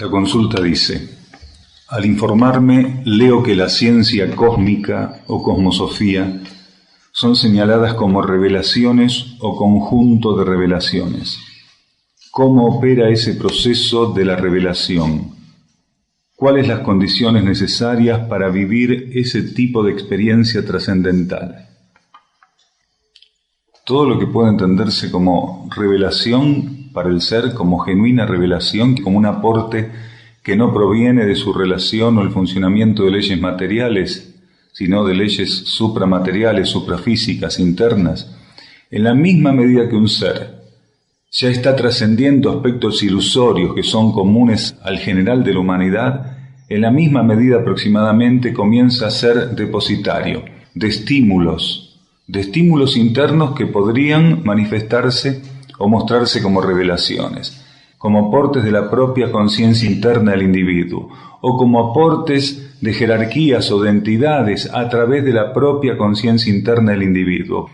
La consulta dice: al informarme leo que la ciencia cósmica o cosmosofía son señaladas como revelaciones o conjunto de revelaciones. ¿Cómo opera ese proceso de la revelación? ¿Cuáles las condiciones necesarias para vivir ese tipo de experiencia trascendental? Todo lo que puede entenderse como revelación para el ser, como genuina revelación, como un aporte que no proviene de su relación o el funcionamiento de leyes materiales, sino de leyes supramateriales, suprafísicas, internas, en la misma medida que un ser ya está trascendiendo aspectos ilusorios que son comunes al general de la humanidad, en la misma medida aproximadamente comienza a ser depositario de estímulos internos que podrían manifestarse o mostrarse como revelaciones, como aportes de la propia conciencia interna del individuo, o como aportes de jerarquías o de entidades a través de la propia conciencia interna del individuo,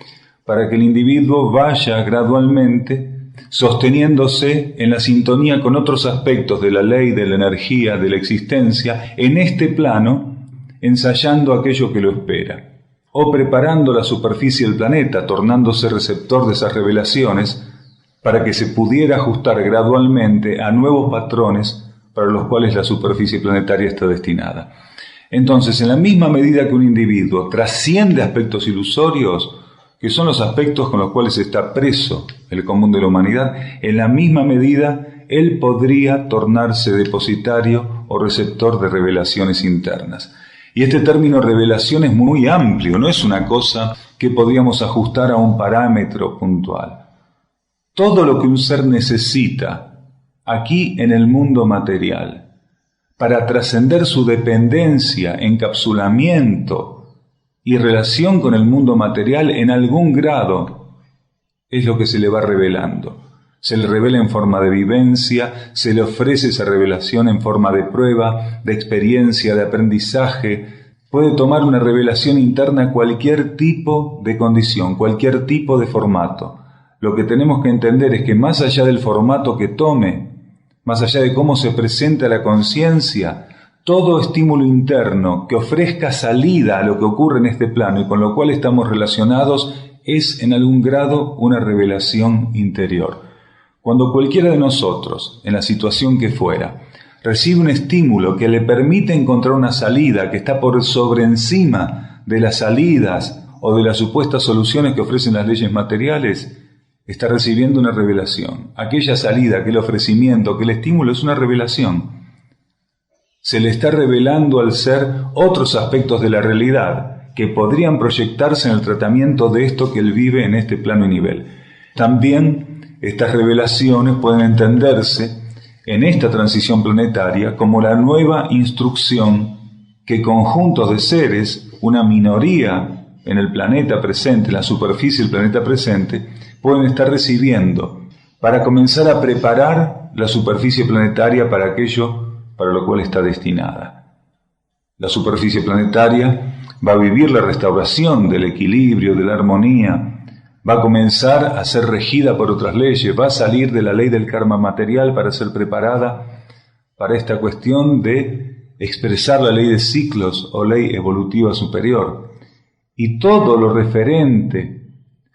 para que el individuo vaya gradualmente sosteniéndose en la sintonía con otros aspectos de la ley, de la energía, de la existencia, en este plano, ensayando aquello que lo espera, o preparando la superficie del planeta, tornándose receptor de esas revelaciones, para que se pudiera ajustar gradualmente a nuevos patrones para los cuales la superficie planetaria está destinada. Entonces, en la misma medida que un individuo trasciende aspectos ilusorios, que son los aspectos con los cuales está preso el común de la humanidad, en la misma medida él podría tornarse depositario o receptor de revelaciones internas. Y este término revelación es muy amplio, no es una cosa que podríamos ajustar a un parámetro puntual. Todo lo que un ser necesita aquí en el mundo material para trascender su dependencia, encapsulamiento y relación con el mundo material en algún grado es lo que se le va revelando. Se le revela en forma de vivencia, se le ofrece esa revelación en forma de prueba, de experiencia, de aprendizaje. Puede tomar una revelación interna cualquier tipo de condición, cualquier tipo de formato. Lo que tenemos que entender es que más allá del formato que tome, más allá de cómo se presenta la conciencia, todo estímulo interno que ofrezca salida a lo que ocurre en este plano y con lo cual estamos relacionados es en algún grado una revelación interior. Cuando cualquiera de nosotros, en la situación que fuera, recibe un estímulo que le permite encontrar una salida que está por sobre encima de las salidas o de las supuestas soluciones que ofrecen las leyes materiales, está recibiendo una revelación. Aquella salida, aquel ofrecimiento, aquel estímulo es una revelación. Se le está revelando al ser otros aspectos de la realidad que podrían proyectarse en el tratamiento de esto que él vive en este plano y nivel. También estas revelaciones pueden entenderse en esta transición planetaria como la nueva instrucción que conjuntos de seres, una minoría en el planeta presente, en la superficie del planeta presente, pueden estar recibiendo para comenzar a preparar la superficie planetaria para aquello para lo cual está destinada. La superficie planetaria va a vivir la restauración del equilibrio, de la armonía, va a comenzar a ser regida por otras leyes, va a salir de la ley del karma material para ser preparada para esta cuestión de expresar la ley de ciclos o ley evolutiva superior. Y todo lo referente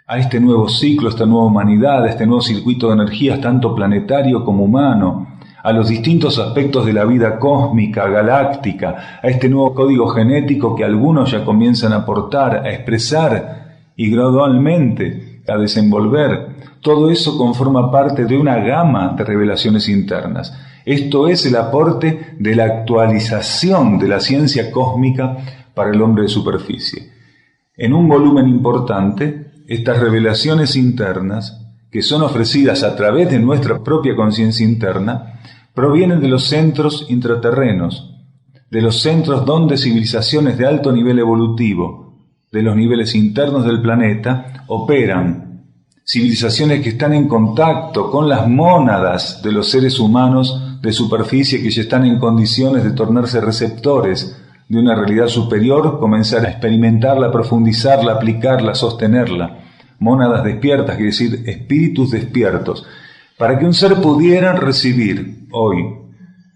a este nuevo ciclo, a esta nueva humanidad, a este nuevo circuito de energías, tanto planetario como humano, a los distintos aspectos de la vida cósmica, galáctica, a este nuevo código genético que algunos ya comienzan a aportar, a expresar y gradualmente a desenvolver. Todo eso conforma parte de una gama de revelaciones internas. Esto es el aporte de la actualización de la ciencia cósmica para el hombre de superficie. En un volumen importante, estas revelaciones internas, que son ofrecidas a través de nuestra propia conciencia interna, provienen de los centros intraterrenos, de los centros donde civilizaciones de alto nivel evolutivo, de los niveles internos del planeta, operan. Civilizaciones que están en contacto con las mónadas de los seres humanos de superficie que ya están en condiciones de tornarse receptores de una realidad superior, comenzar a experimentarla, profundizarla, aplicarla, sostenerla. Mónadas despiertas, quiere decir espíritus despiertos, para que un ser pudiera recibir hoy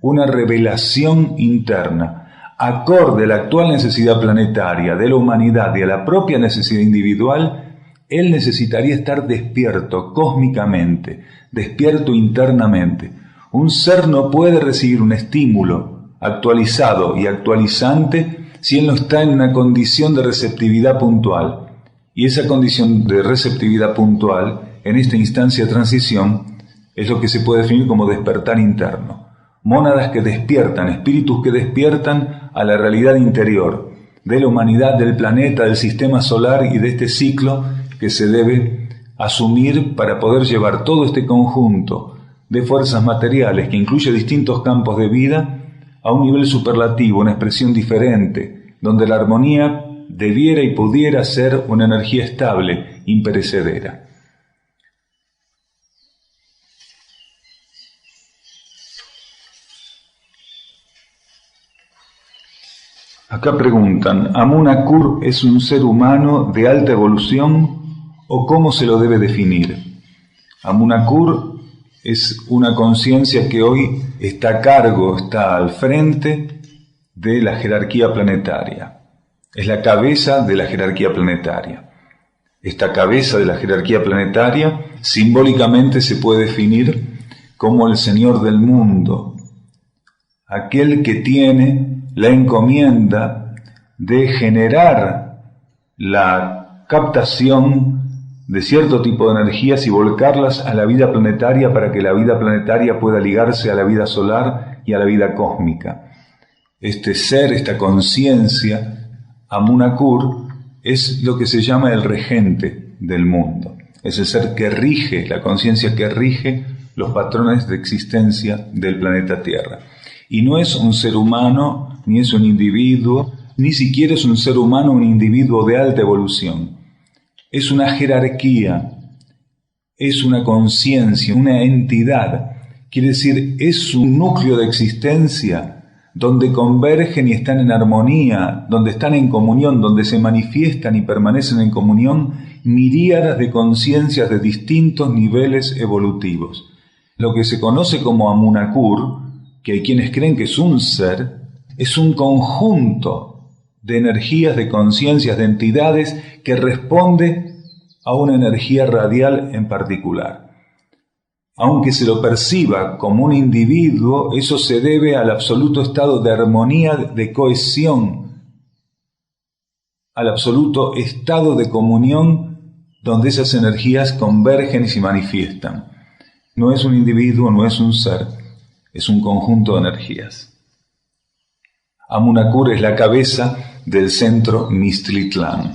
una revelación interna, acorde a la actual necesidad planetaria de la humanidad y a la propia necesidad individual, él necesitaría estar despierto cósmicamente, despierto internamente. Un ser no puede recibir un estímulo actualizado y actualizante si él no está en una condición de receptividad puntual. Y esa condición de receptividad puntual, en esta instancia de transición, es lo que se puede definir como despertar interno. Mónadas que despiertan, espíritus que despiertan a la realidad interior de la humanidad, del planeta, del sistema solar y de este ciclo que se debe asumir para poder llevar todo este conjunto de fuerzas materiales que incluye distintos campos de vida a un nivel superlativo, una expresión diferente, donde la armonía debiera y pudiera ser una energía estable, imperecedera. Acá preguntan, ¿Amun-Akur es un ser humano de alta evolución o cómo se lo debe definir? Amun-Akur es una conciencia que hoy está a cargo, está al frente de la jerarquía planetaria. Es la cabeza de la jerarquía planetaria. Esta cabeza de la jerarquía planetaria simbólicamente se puede definir como el Señor del mundo, aquel que tiene la encomienda de generar la captación de cierto tipo de energías y volcarlas a la vida planetaria para que la vida planetaria pueda ligarse a la vida solar y a la vida cósmica. Este ser, esta conciencia, Amun-Akur, es lo que se llama el regente del mundo. Es el ser que rige, la conciencia que rige los patrones de existencia del planeta Tierra. Y no es un ser humano, ni es un individuo, ni siquiera es un ser humano, un individuo de alta evolución. Es una jerarquía, es una conciencia, una entidad. Quiere decir, es un núcleo de existencia donde convergen y están en armonía, donde están en comunión, donde se manifiestan y permanecen en comunión miríadas de conciencias de distintos niveles evolutivos. Lo que se conoce como Amun-Akur, que hay quienes creen que es un ser, es un conjunto de energías, de conciencias, de entidades que responde a una energía radial en particular. Aunque se lo perciba como un individuo, eso se debe al absoluto estado de armonía, de cohesión, al absoluto estado de comunión donde esas energías convergen y se manifiestan. No es un individuo, no es un ser, es un conjunto de energías. Amun-Akur es la cabeza del centro Mixtlitlán.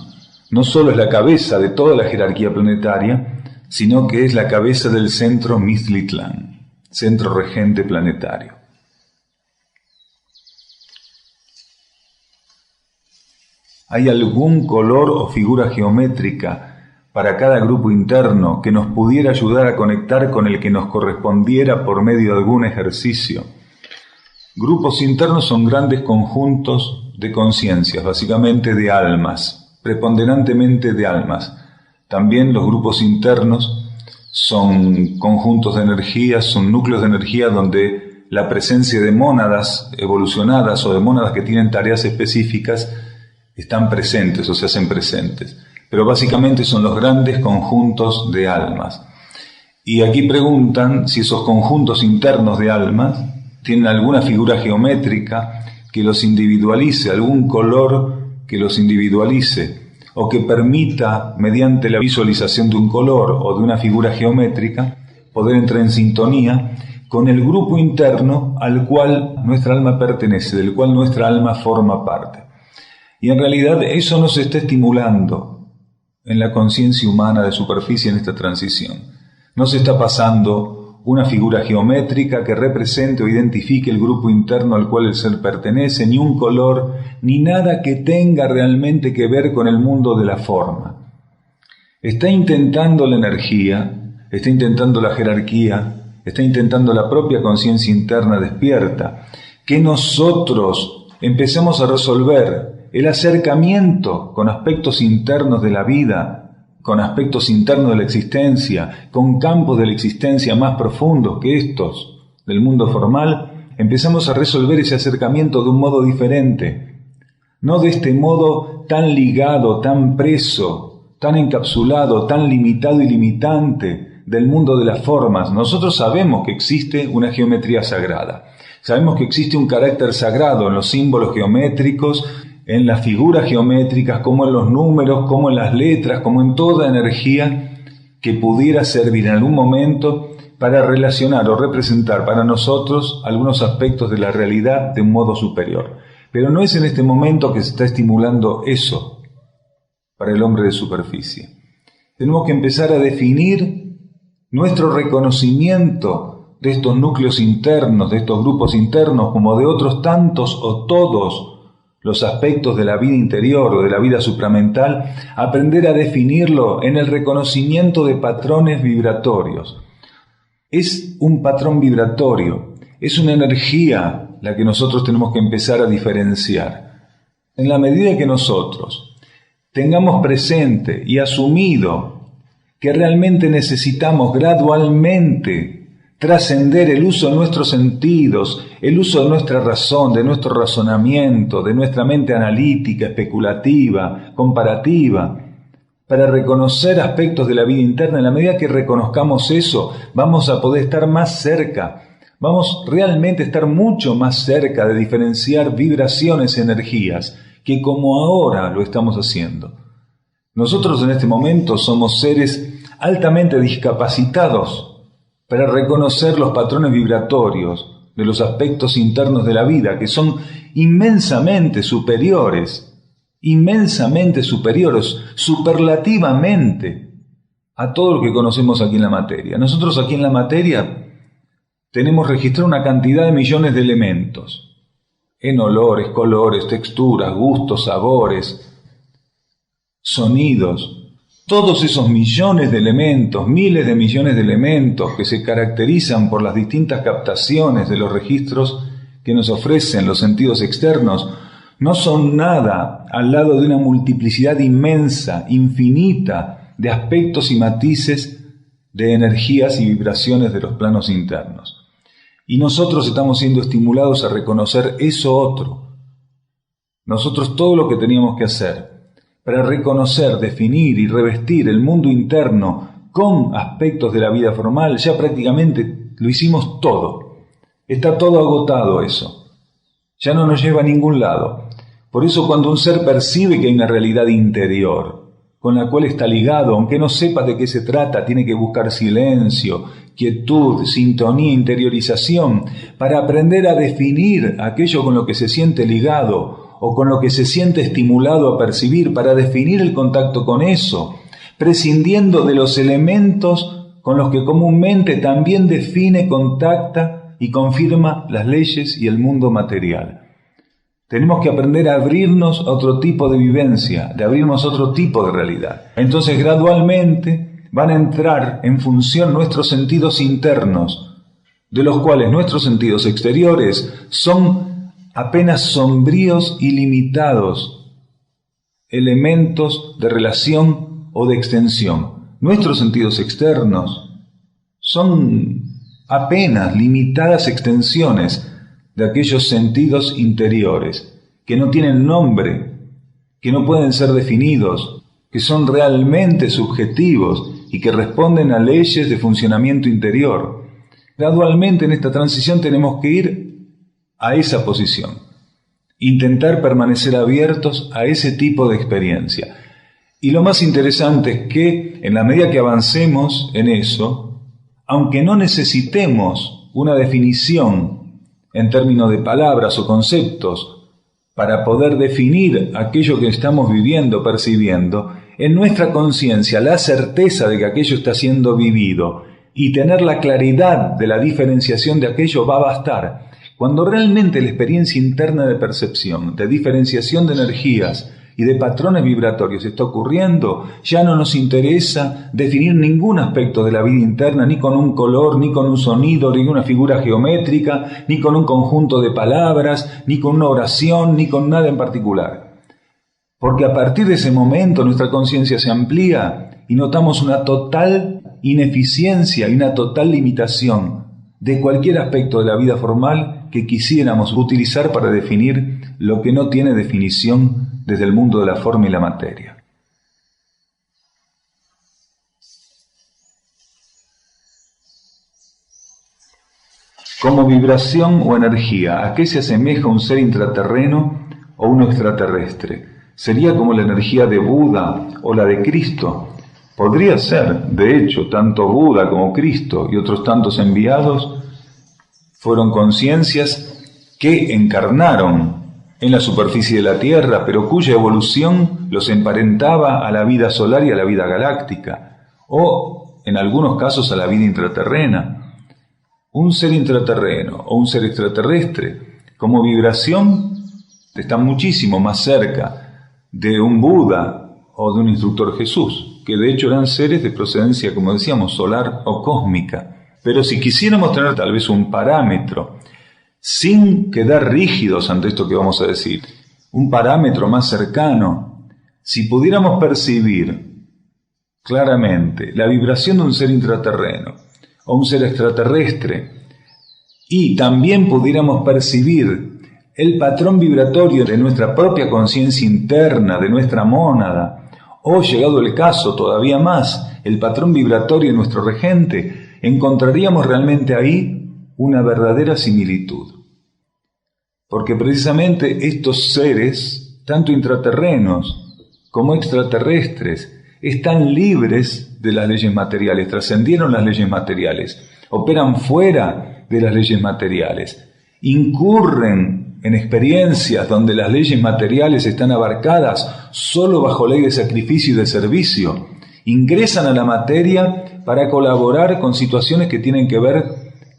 No solo es la cabeza de toda la jerarquía planetaria, sino que es la cabeza del centro Mixtlitlán, centro regente planetario. ¿Hay algún color o figura geométrica para cada grupo interno que nos pudiera ayudar a conectar con el que nos correspondiera por medio de algún ejercicio? Grupos internos son grandes conjuntos de conciencias, básicamente de almas, preponderantemente de almas. También los grupos internos son conjuntos de energías, son núcleos de energía donde la presencia de mónadas evolucionadas o de mónadas que tienen tareas específicas están presentes o se hacen presentes. Pero básicamente son los grandes conjuntos de almas. Y aquí preguntan si esos conjuntos internos de almas tienen alguna figura geométrica que los individualice, algún color que los individualice, o que permita, mediante la visualización de un color o de una figura geométrica, poder entrar en sintonía con el grupo interno al cual nuestra alma pertenece, del cual nuestra alma forma parte. Y en realidad eso no se está estimulando en la conciencia humana de superficie en esta transición. No se está pasando una figura geométrica que represente o identifique el grupo interno al cual el ser pertenece, ni un color, ni nada que tenga realmente que ver con el mundo de la forma. Está intentando la energía, está intentando la jerarquía, está intentando la propia conciencia interna despierta, que nosotros empecemos a resolver el acercamiento con aspectos internos de la vida, con aspectos internos de la existencia, con campos de la existencia más profundos que estos del mundo formal, empezamos a resolver ese acercamiento de un modo diferente, no de este modo tan ligado, tan preso, tan encapsulado, tan limitado y limitante del mundo de las formas. Nosotros sabemos que existe una geometría sagrada, sabemos que existe un carácter sagrado en los símbolos geométricos, en las figuras geométricas, como en los números, como en las letras, como en toda energía que pudiera servir en algún momento para relacionar o representar para nosotros algunos aspectos de la realidad de un modo superior. Pero no es en este momento que se está estimulando eso para el hombre de superficie. Tenemos que empezar a definir nuestro reconocimiento de estos núcleos internos, de estos grupos internos, como de otros tantos o todos los aspectos de la vida interior o de la vida supramental, aprender a definirlo en el reconocimiento de patrones vibratorios. Es un patrón vibratorio, es una energía la que nosotros tenemos que empezar a diferenciar. En la medida que nosotros tengamos presente y asumido que realmente necesitamos gradualmente trascender el uso de nuestros sentidos, el uso de nuestra razón, de nuestro razonamiento, de nuestra mente analítica, especulativa, comparativa, para reconocer aspectos de la vida interna. En la medida que reconozcamos eso, vamos a poder estar más cerca, vamos realmente a estar mucho más cerca de diferenciar vibraciones, energías, que como ahora lo estamos haciendo. Nosotros en este momento somos seres altamente discapacitados para reconocer los patrones vibratorios de los aspectos internos de la vida, que son inmensamente superiores, superlativamente a todo lo que conocemos aquí en la materia. Nosotros aquí en la materia tenemos registrado una cantidad de millones de elementos, en olores, colores, texturas, gustos, sabores, sonidos. Todos esos millones de elementos, miles de millones de elementos que se caracterizan por las distintas captaciones de los registros que nos ofrecen los sentidos externos, no son nada al lado de una multiplicidad inmensa, infinita, de aspectos y matices de energías y vibraciones de los planos internos. Y nosotros estamos siendo estimulados a reconocer eso otro. Nosotros todo lo que teníamos que hacer para reconocer, definir y revestir el mundo interno con aspectos de la vida formal, ya prácticamente lo hicimos todo. Está todo agotado eso. Ya no nos lleva a ningún lado. Por eso cuando un ser percibe que hay una realidad interior, con la cual está ligado, aunque no sepa de qué se trata, tiene que buscar silencio, quietud, sintonía, interiorización, para aprender a definir aquello con lo que se siente ligado, o con lo que se siente estimulado a percibir, para definir el contacto con eso, prescindiendo de los elementos con los que comúnmente también define, contacta y confirma las leyes y el mundo material. Tenemos que aprender a abrirnos a otro tipo de vivencia, de abrirnos a otro tipo de realidad. Entonces gradualmente van a entrar en función nuestros sentidos internos, de los cuales nuestros sentidos exteriores son apenas sombríos y limitados elementos de relación o de extensión. Nuestros sentidos externos son apenas limitadas extensiones de aquellos sentidos interiores que no tienen nombre, que no pueden ser definidos, que son realmente subjetivos y que responden a leyes de funcionamiento interior. Gradualmente en esta transición tenemos que ir a esa posición, intentar permanecer abiertos a ese tipo de experiencia. Y lo más interesante es que en la medida que avancemos en eso, aunque no necesitemos una definición en términos de palabras o conceptos para poder definir aquello que estamos viviendo, percibiendo, en nuestra conciencia la certeza de que aquello está siendo vivido y tener la claridad de la diferenciación de aquello va a bastar. Cuando realmente la experiencia interna de percepción, de diferenciación de energías y de patrones vibratorios está ocurriendo, ya no nos interesa definir ningún aspecto de la vida interna, ni con un color, ni con un sonido, ni una figura geométrica, ni con un conjunto de palabras, ni con una oración, ni con nada en particular. Porque a partir de ese momento nuestra conciencia se amplía y notamos una total ineficiencia y una total limitación de cualquier aspecto de la vida formal que quisiéramos utilizar para definir lo que no tiene definición desde el mundo de la forma y la materia. Como vibración o energía, ¿a qué se asemeja un ser intraterreno o uno extraterrestre? ¿Sería como la energía de Buda o la de Cristo? Podría ser. De hecho, tanto Buda como Cristo y otros tantos enviados fueron conciencias que encarnaron en la superficie de la Tierra, pero cuya evolución los emparentaba a la vida solar y a la vida galáctica, o en algunos casos a la vida intraterrena. Un ser intraterreno o un ser extraterrestre, como vibración, está muchísimo más cerca de un Buda o de un instructor Jesús, que de hecho eran seres de procedencia, como decíamos, solar o cósmica. Pero si quisiéramos tener tal vez un parámetro, sin quedar rígidos ante esto que vamos a decir, un parámetro más cercano, si pudiéramos percibir claramente la vibración de un ser intraterreno o un ser extraterrestre, y también pudiéramos percibir el patrón vibratorio de nuestra propia conciencia interna, de nuestra mónada, o, llegado el caso todavía más, el patrón vibratorio de nuestro regente, encontraríamos realmente ahí una verdadera similitud. Porque precisamente estos seres, tanto intraterrenos como extraterrestres, están libres de las leyes materiales, trascendieron las leyes materiales, operan fuera de las leyes materiales, incurren en experiencias donde las leyes materiales están abarcadas solo bajo ley de sacrificio y de servicio, ingresan a la materia para colaborar con situaciones que tienen que ver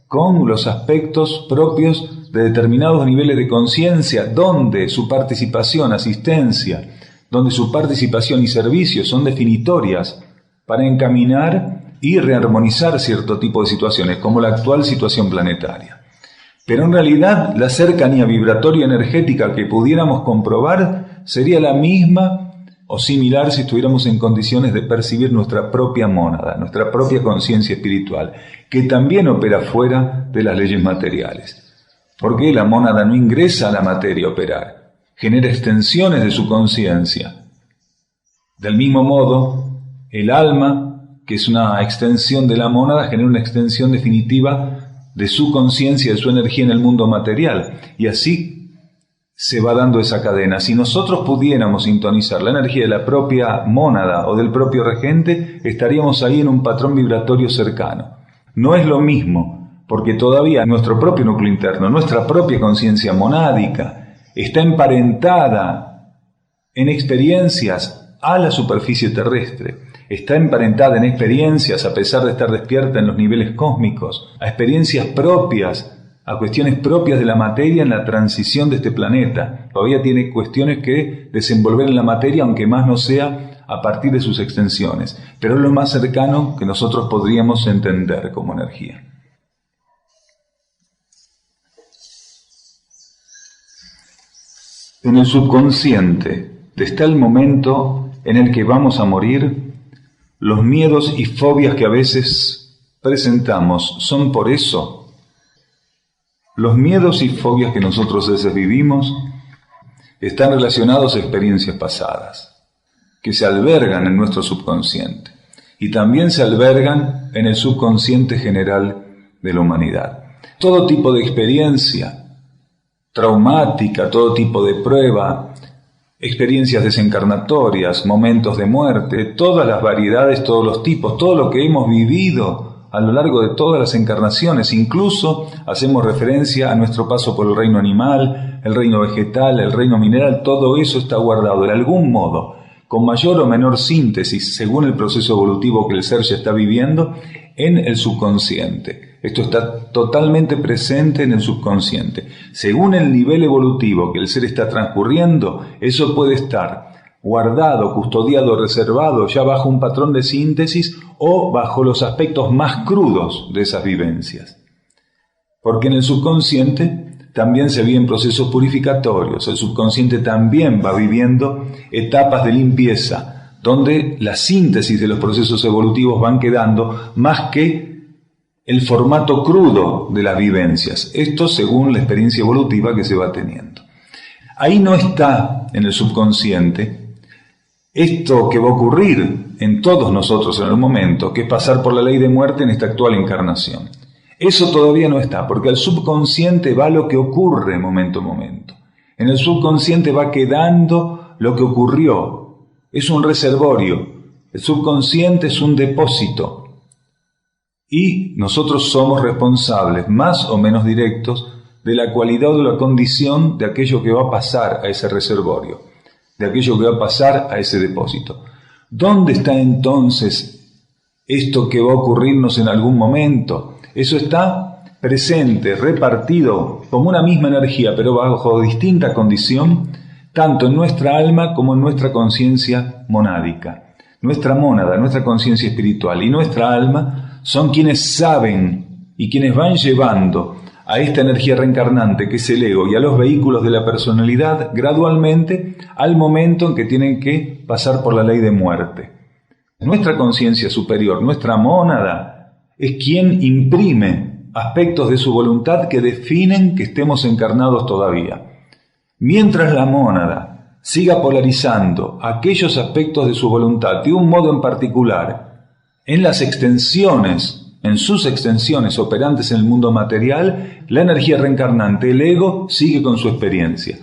con los aspectos propios de determinados niveles de conciencia, donde su participación, asistencia, donde su participación y servicio son definitorias para encaminar y rearmonizar cierto tipo de situaciones, como la actual situación planetaria. Pero en realidad la cercanía vibratoria energética que pudiéramos comprobar sería la misma o similar si estuviéramos en condiciones de percibir nuestra propia mónada, nuestra propia conciencia espiritual, que también opera fuera de las leyes materiales. Porque la mónada no ingresa a la materia a operar, genera extensiones de su conciencia. Del mismo modo, el alma, que es una extensión de la mónada, genera una extensión definitiva de su conciencia, de su energía en el mundo material, y así se va dando esa cadena. Si nosotros pudiéramos sintonizar la energía de la propia mónada o del propio regente, estaríamos ahí en un patrón vibratorio cercano. No es lo mismo, porque todavía nuestro propio núcleo interno, nuestra propia conciencia monádica, está emparentada en experiencias a la superficie terrestre, está emparentada en experiencias, a pesar de estar despierta en los niveles cósmicos, a experiencias propias, a cuestiones propias de la materia en la transición de este planeta. Todavía tiene cuestiones que desenvolver en la materia, aunque más no sea a partir de sus extensiones, pero es lo más cercano que nosotros podríamos entender como energía. En el subconsciente está el momento en el que vamos a morir. Los miedos y fobias que a veces presentamos son por eso. Los miedos y fobias que nosotros a veces vivimos están relacionados a experiencias pasadas, que se albergan en nuestro subconsciente y también se albergan en el subconsciente general de la humanidad. Todo tipo de experiencia traumática, todo tipo de prueba, experiencias desencarnatorias, momentos de muerte, todas las variedades, todos los tipos, todo lo que hemos vivido a lo largo de todas las encarnaciones. Incluso hacemos referencia a nuestro paso por el reino animal, el reino vegetal, el reino mineral. Todo eso está guardado de algún modo, con mayor o menor síntesis, según el proceso evolutivo que el ser ya está viviendo, en el subconsciente. Esto está totalmente presente en el subconsciente. Según el nivel evolutivo que el ser está transcurriendo, eso puede estar guardado, custodiado, reservado, ya bajo un patrón de síntesis o bajo los aspectos más crudos de esas vivencias. Porque en el subconsciente también se viven procesos purificatorios. El subconsciente también va viviendo etapas de limpieza, donde la síntesis de los procesos evolutivos van quedando más que el formato crudo de las vivencias. Esto según la experiencia evolutiva que se va teniendo. Ahí no está en el subconsciente esto que va a ocurrir en todos nosotros en el momento, que es pasar por la ley de muerte en esta actual encarnación. Eso todavía no está, porque al subconsciente va lo que ocurre momento a momento. En el subconsciente va quedando lo que ocurrió. Es un reservorio. El subconsciente es un depósito. Y nosotros somos responsables, más o menos directos, de la cualidad o de la condición de aquello que va a pasar a ese reservorio, de aquello que va a pasar a ese depósito. ¿Dónde está entonces esto que va a ocurrirnos en algún momento? Eso está presente, repartido como una misma energía, pero bajo distinta condición, tanto en nuestra alma como en nuestra conciencia monádica. Nuestra mónada, nuestra conciencia espiritual y nuestra alma son quienes saben y quienes van llevando a esta energía reencarnante que es el ego y a los vehículos de la personalidad gradualmente al momento en que tienen que pasar por la ley de muerte. Nuestra conciencia superior, nuestra mónada, es quien imprime aspectos de su voluntad que definen que estemos encarnados todavía. Mientras la mónada siga polarizando aquellos aspectos de su voluntad de un modo en particular, en las extensiones, en sus extensiones operantes en el mundo material, la energía reencarnante, el ego, sigue con su experiencia.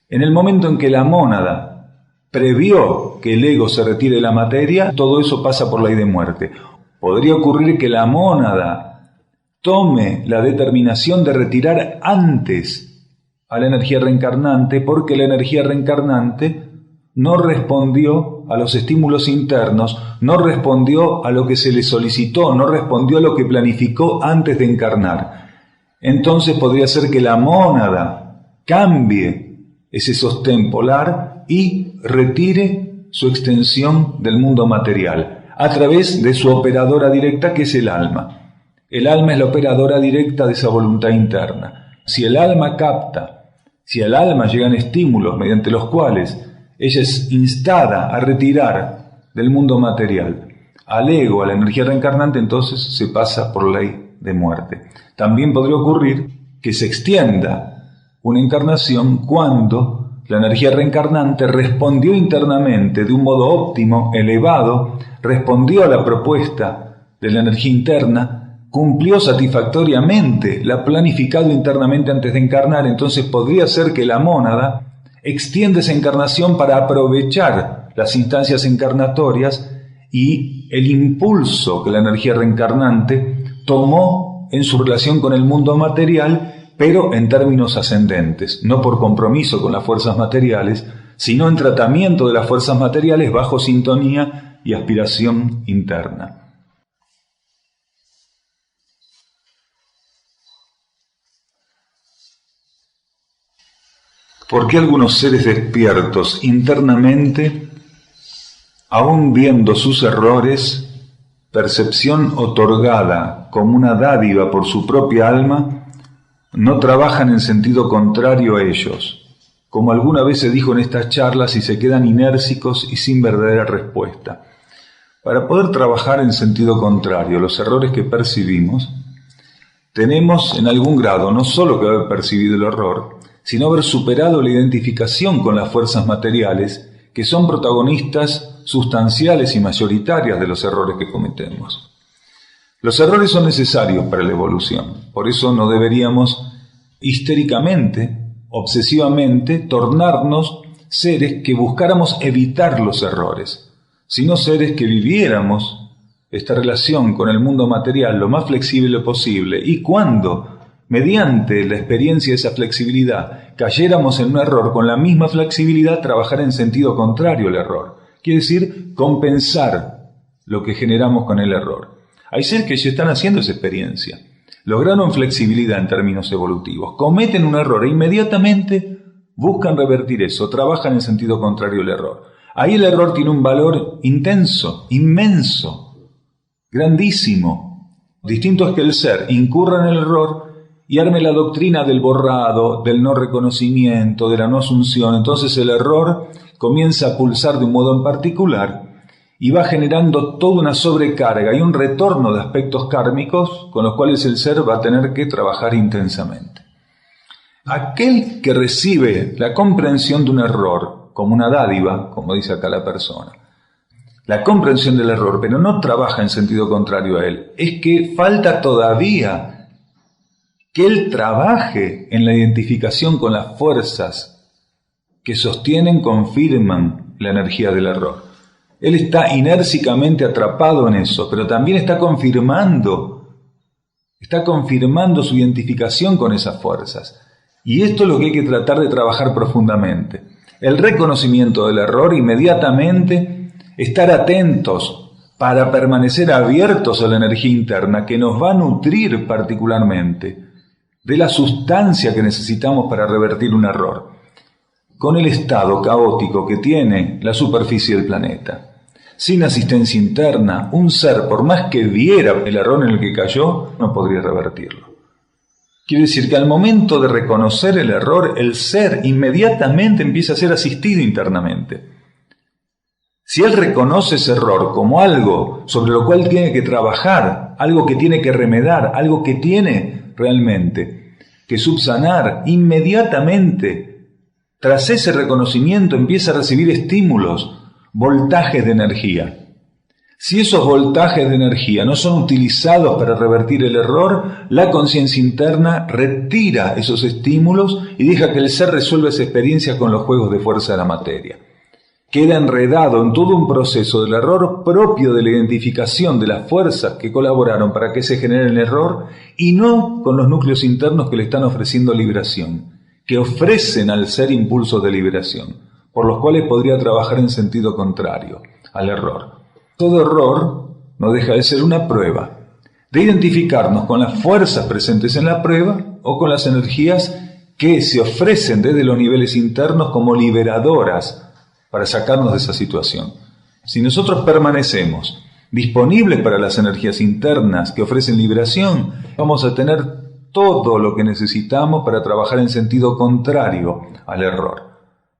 En el momento en que la mónada previó que el ego se retire de la materia, todo eso pasa por ley de muerte. Podría ocurrir que la mónada tome la determinación de retirar antes a la energía reencarnante, porque la energía reencarnante no respondió a los estímulos internos, no respondió a lo que se le solicitó, no respondió a lo que planificó antes de encarnar. Entonces podría ser que la mónada cambie ese sostén polar y retire su extensión del mundo material a través de su operadora directa, que es el alma. El alma es la operadora directa de esa voluntad interna. Si el alma capta, si al alma llegan estímulos mediante los cuales ella es instada a retirar del mundo material al ego, a la energía reencarnante, entonces se pasa por ley de muerte. También podría ocurrir que se extienda una encarnación cuando la energía reencarnante respondió internamente de un modo óptimo, elevado, respondió a la propuesta de la energía interna, cumplió satisfactoriamente la planificado internamente antes de encarnar. Entonces podría ser que la mónada extiende esa encarnación para aprovechar las instancias encarnatorias y el impulso que la energía reencarnante tomó en su relación con el mundo material, pero en términos ascendentes, no por compromiso con las fuerzas materiales, sino en tratamiento de las fuerzas materiales bajo sintonía y aspiración interna. ¿Por qué algunos seres despiertos internamente, aun viendo sus errores, percepción otorgada como una dádiva por su propia alma, no trabajan en sentido contrario a ellos, como alguna vez se dijo en estas charlas, y se quedan inércicos y sin verdadera respuesta? Para poder trabajar en sentido contrario a los errores que percibimos, tenemos en algún grado no solo que haber percibido el error, sino haber superado la identificación con las fuerzas materiales, que son protagonistas sustanciales y mayoritarias de los errores que cometemos. Los errores son necesarios para la evolución, por eso no deberíamos histéricamente, obsesivamente, tornarnos seres que buscáramos evitar los errores, sino seres que viviéramos esta relación con el mundo material lo más flexible posible, y cuando mediante la experiencia de esa flexibilidad cayéramos en un error, con la misma flexibilidad trabajar en sentido contrario al error. Quiere decir, compensar lo que generamos con el error. Hay seres que ya están haciendo esa experiencia. Lograron flexibilidad en términos evolutivos. Cometen un error e inmediatamente buscan revertir eso, trabajan en sentido contrario al error. Ahí el error tiene un valor intenso, inmenso, grandísimo. Distinto es que el ser incurra en el error y arme la doctrina del borrado, del no reconocimiento, de la no asunción. Entonces el error comienza a pulsar de un modo en particular y va generando toda una sobrecarga y un retorno de aspectos kármicos con los cuales el ser va a tener que trabajar intensamente. Aquel que recibe la comprensión de un error como una dádiva, como dice acá la persona, la comprensión del error, pero no trabaja en sentido contrario a él, es que falta todavía que él trabaje en la identificación con las fuerzas que sostienen, confirman la energía del error. Él está inércicamente atrapado en eso, pero también está confirmando su identificación con esas fuerzas. Y esto es lo que hay que tratar de trabajar profundamente. El reconocimiento del error, inmediatamente estar atentos para permanecer abiertos a la energía interna que nos va a nutrir particularmente de la sustancia que necesitamos para revertir un error, con el estado caótico que tiene la superficie del planeta. Sin asistencia interna, un ser, por más que viera el error en el que cayó, no podría revertirlo. Quiere decir que al momento de reconocer el error, el ser inmediatamente empieza a ser asistido internamente. Si él reconoce ese error como algo sobre lo cual tiene que trabajar, algo que tiene que remediar, algo que tiene realmente que subsanar, inmediatamente, tras ese reconocimiento empieza a recibir estímulos, voltajes de energía. Si esos voltajes de energía no son utilizados para revertir el error, la conciencia interna retira esos estímulos y deja que el ser resuelva esa experiencia con los juegos de fuerza de la materia. Queda enredado en todo un proceso del error propio de la identificación de las fuerzas que colaboraron para que se genere el error y no con los núcleos internos que le están ofreciendo liberación, que ofrecen al ser impulsos de liberación, por los cuales podría trabajar en sentido contrario al error. Todo error no deja de ser una prueba, de identificarnos con las fuerzas presentes en la prueba o con las energías que se ofrecen desde los niveles internos como liberadoras para sacarnos de esa situación. Si nosotros permanecemos disponibles para las energías internas que ofrecen liberación, vamos a tener todo lo que necesitamos para trabajar en sentido contrario al error.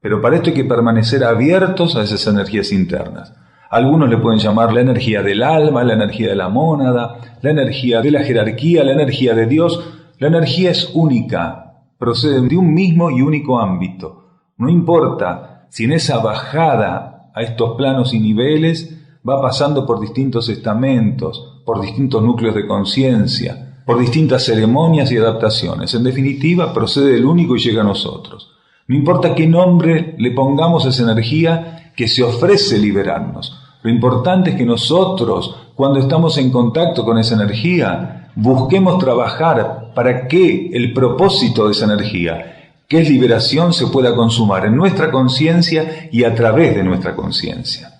Pero para esto hay que permanecer abiertos a esas energías internas. Algunos le pueden llamar la energía del alma, la energía de la mónada, la energía de la jerarquía, la energía de Dios. La energía es única, procede de un mismo y único ámbito. No importa si en esa bajada a estos planos y niveles va pasando por distintos estamentos, por distintos núcleos de conciencia, por distintas ceremonias y adaptaciones. En definitiva, procede del único y llega a nosotros. No importa qué nombre le pongamos a esa energía que se ofrece liberarnos. Lo importante es que nosotros, cuando estamos en contacto con esa energía, busquemos trabajar para que el propósito de esa energía, que es liberación, se pueda consumar en nuestra conciencia y a través de nuestra conciencia.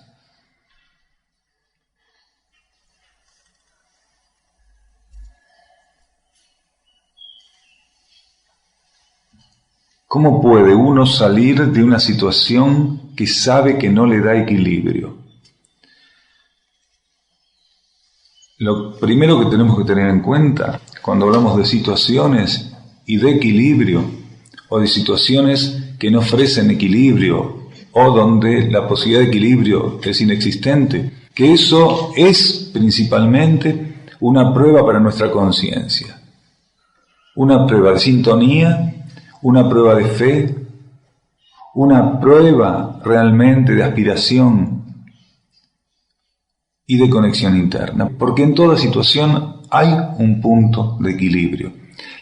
¿Cómo puede uno salir de una situación que sabe que no le da equilibrio? Lo primero que tenemos que tener en cuenta cuando hablamos de situaciones y de equilibrio, o de situaciones que no ofrecen equilibrio, o donde la posibilidad de equilibrio es inexistente, que eso es principalmente una prueba para nuestra conciencia, una prueba de sintonía, una prueba de fe, una prueba realmente de aspiración y de conexión interna, porque en toda situación hay un punto de equilibrio.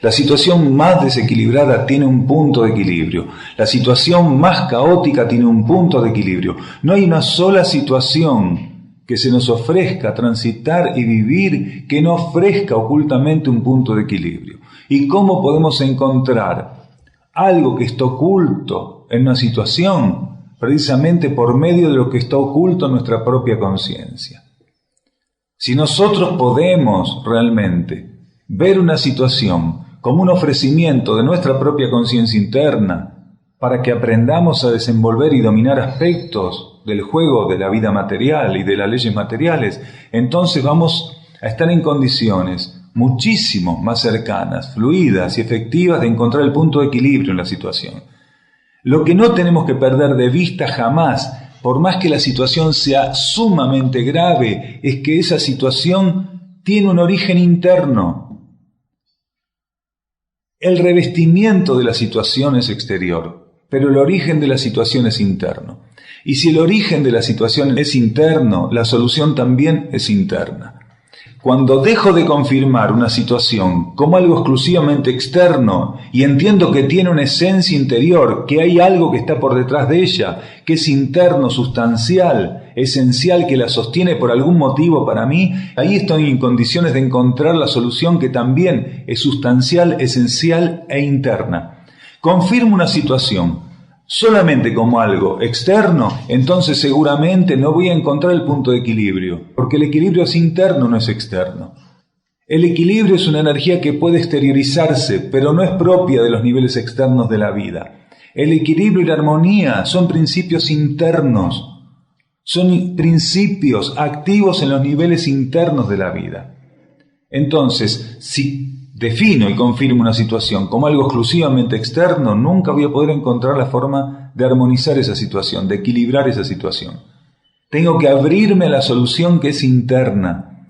La situación más desequilibrada tiene un punto de equilibrio, la situación más caótica tiene un punto de equilibrio. No hay una sola situación que se nos ofrezca transitar y vivir que no ofrezca ocultamente un punto de equilibrio. ¿Y cómo podemos encontrar algo que está oculto en una situación? Precisamente por medio de lo que está oculto en nuestra propia conciencia. Si nosotros podemos realmente ver una situación como un ofrecimiento de nuestra propia conciencia interna para que aprendamos a desenvolver y dominar aspectos del juego de la vida material y de las leyes materiales, entonces vamos a estar en condiciones muchísimo más cercanas, fluidas y efectivas de encontrar el punto de equilibrio en la situación. Lo que no tenemos que perder de vista jamás, por más que la situación sea sumamente grave, es que esa situación tiene un origen interno. El revestimiento de la situación es exterior, pero el origen de la situación es interno. Y si el origen de la situación es interno, la solución también es interna. Cuando dejo de confirmar una situación como algo exclusivamente externo y entiendo que tiene una esencia interior, que hay algo que está por detrás de ella, que es interno, sustancial, esencial, que la sostiene por algún motivo para mí, ahí estoy en condiciones de encontrar la solución que también es sustancial, esencial e interna. Confirmo una situación solamente como algo externo, entonces seguramente no voy a encontrar el punto de equilibrio, porque el equilibrio es interno, no es externo. El equilibrio es una energía que puede exteriorizarse, pero no es propia de los niveles externos de la vida. El equilibrio y la armonía son principios internos, son principios activos en los niveles internos de la vida. Entonces, si defino y confirmo una situación como algo exclusivamente externo, nunca voy a poder encontrar la forma de armonizar esa situación, de equilibrar esa situación. Tengo que abrirme a la solución que es interna.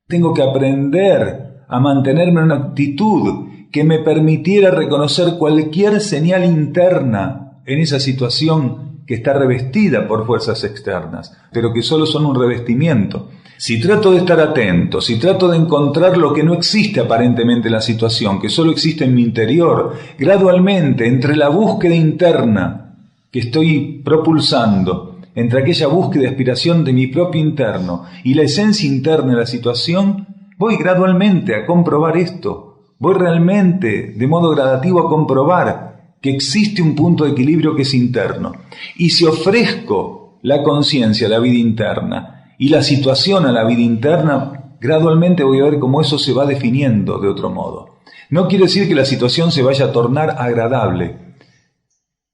Tengo que aprender a mantenerme en una actitud que me permitiera reconocer cualquier señal interna en esa situación que está revestida por fuerzas externas, pero que solo son un revestimiento. Si trato de estar atento, si trato de encontrar lo que no existe aparentemente en la situación, que solo existe en mi interior, gradualmente, entre la búsqueda interna que estoy propulsando, entre aquella búsqueda de aspiración de mi propio interno y la esencia interna de la situación, voy gradualmente a comprobar esto. Voy realmente, de modo gradativo, a comprobar que existe un punto de equilibrio que es interno. Y si ofrezco la conciencia a la vida interna, y la situación a la vida interna, gradualmente voy a ver cómo eso se va definiendo de otro modo. No quiere decir que la situación se vaya a tornar agradable,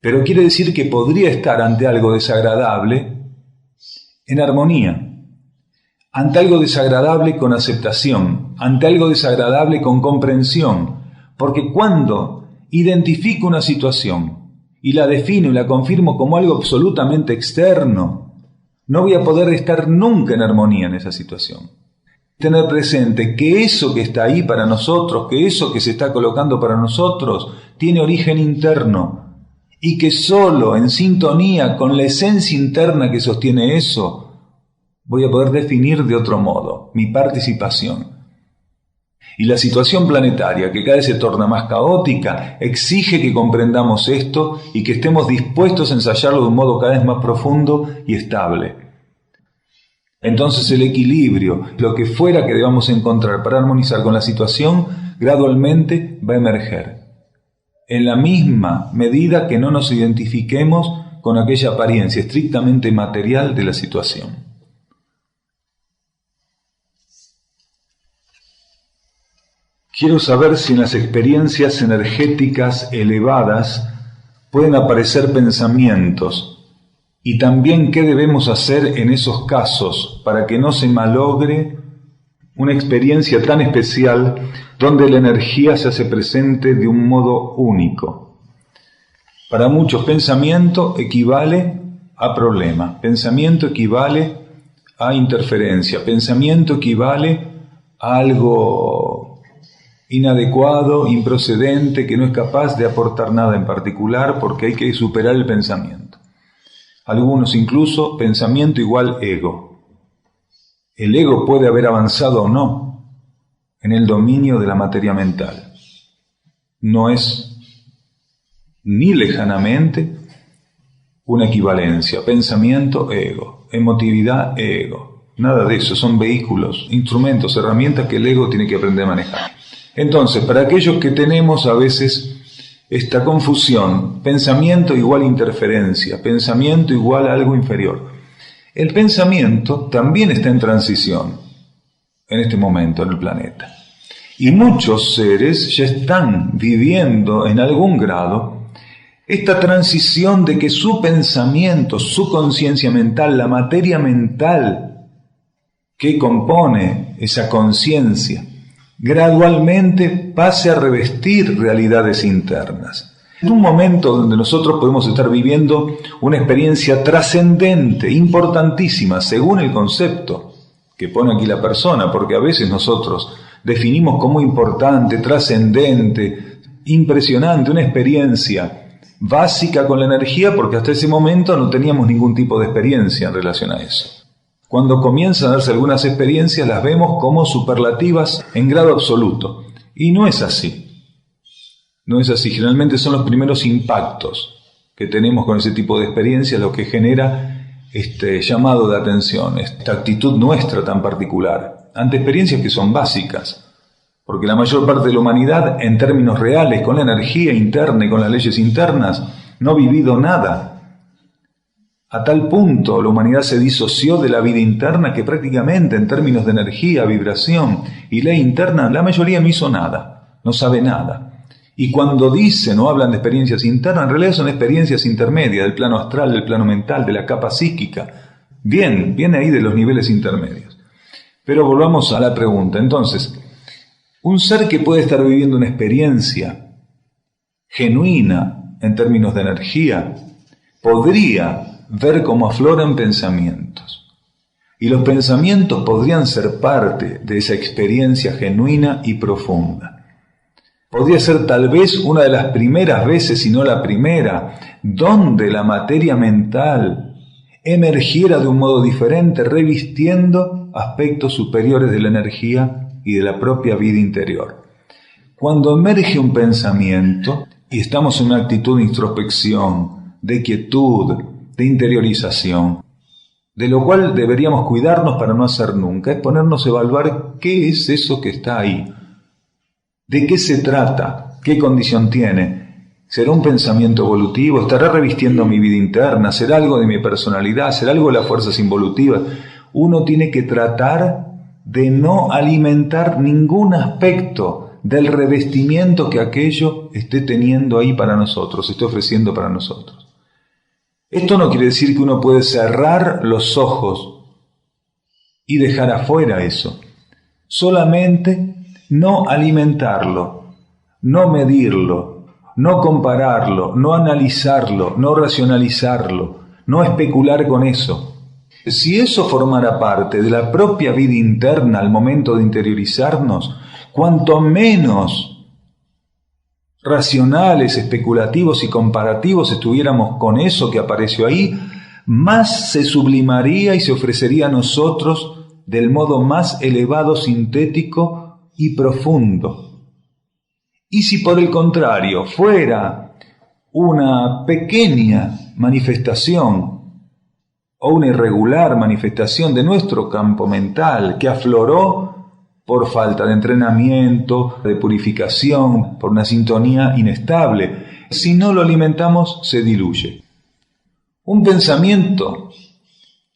pero quiere decir que podría estar ante algo desagradable en armonía, ante algo desagradable con aceptación, ante algo desagradable con comprensión, porque cuando identifico una situación y la defino y la confirmo como algo absolutamente externo, no voy a poder estar nunca en armonía en esa situación. Tener presente que eso que está ahí para nosotros, que eso que se está colocando para nosotros, tiene origen interno y que solo en sintonía con la esencia interna que sostiene eso, voy a poder definir de otro modo mi participación. Y la situación planetaria, que cada vez se torna más caótica, exige que comprendamos esto y que estemos dispuestos a ensayarlo de un modo cada vez más profundo y estable. Entonces el equilibrio, lo que fuera que debamos encontrar para armonizar con la situación, gradualmente va a emerger. En la misma medida que no nos identifiquemos con aquella apariencia estrictamente material de la situación. Quiero saber si en las experiencias energéticas elevadas pueden aparecer pensamientos y también qué debemos hacer en esos casos para que no se malogre una experiencia tan especial donde la energía se hace presente de un modo único. Para muchos, pensamiento equivale a problema, pensamiento equivale a interferencia, pensamiento equivale a algo inadecuado, improcedente, que no es capaz de aportar nada en particular porque hay que superar el pensamiento. Algunos incluso, pensamiento igual ego. El ego puede haber avanzado o no en el dominio de la materia mental. No es ni lejanamente una equivalencia. Pensamiento, ego. Emotividad, ego. Nada de eso. Son vehículos, instrumentos, herramientas que el ego tiene que aprender a manejar. Entonces, para aquellos que tenemos a veces esta confusión, pensamiento igual interferencia, pensamiento igual algo inferior. El pensamiento también está en transición en este momento en el planeta. Y muchos seres ya están viviendo en algún grado esta transición de que su pensamiento, su conciencia mental, la materia mental que compone esa conciencia, gradualmente pase a revestir realidades internas. En un momento donde nosotros podemos estar viviendo una experiencia trascendente, importantísima, según el concepto que pone aquí la persona, porque a veces nosotros definimos como importante, trascendente, impresionante, una experiencia básica con la energía, porque hasta ese momento no teníamos ningún tipo de experiencia en relación a eso. Cuando comienzan a darse algunas experiencias, las vemos como superlativas en grado absoluto. Y no es así. No es así. Generalmente son los primeros impactos que tenemos con ese tipo de experiencias lo que genera este llamado de atención, esta actitud nuestra tan particular, ante experiencias que son básicas. Porque la mayor parte de la humanidad, en términos reales, con la energía interna y con las leyes internas, no ha vivido nada. A tal punto la humanidad se disoció de la vida interna que prácticamente en términos de energía, vibración y ley interna, la mayoría no hizo nada, no sabe nada. Y cuando dicen o hablan de experiencias internas, en realidad son experiencias intermedias del plano astral, del plano mental, de la capa psíquica. Bien, viene ahí de los niveles intermedios. Pero volvamos a la pregunta. Entonces, un ser que puede estar viviendo una experiencia genuina en términos de energía, podría ver cómo afloran pensamientos. Y los pensamientos podrían ser parte de esa experiencia genuina y profunda. Podría ser tal vez una de las primeras veces, si no la primera, donde la materia mental emergiera de un modo diferente, revistiendo aspectos superiores de la energía y de la propia vida interior. Cuando emerge un pensamiento y estamos en una actitud de introspección, de quietud, de interiorización, de lo cual deberíamos cuidarnos para no hacer nunca, es ponernos a evaluar qué es eso que está ahí, de qué se trata, qué condición tiene. ¿Será un pensamiento evolutivo? ¿Estará revistiendo mi vida interna? ¿Será algo de mi personalidad? ¿Será algo de las fuerzas involutivas? Uno tiene que tratar de no alimentar ningún aspecto del revestimiento que aquello esté teniendo ahí para nosotros, esté ofreciendo para nosotros. Esto no quiere decir que uno puede cerrar los ojos y dejar afuera eso. Solamente no alimentarlo, no medirlo, no compararlo, no analizarlo, no racionalizarlo, no especular con eso. Si eso formara parte de la propia vida interna al momento de interiorizarnos, cuanto menos racionales, especulativos y comparativos estuviéramos con eso que apareció ahí, más se sublimaría y se ofrecería a nosotros del modo más elevado, sintético y profundo. Y si por el contrario fuera una pequeña manifestación o una irregular manifestación de nuestro campo mental que afloró por falta de entrenamiento, de purificación, por una sintonía inestable, si no lo alimentamos se diluye. Un pensamiento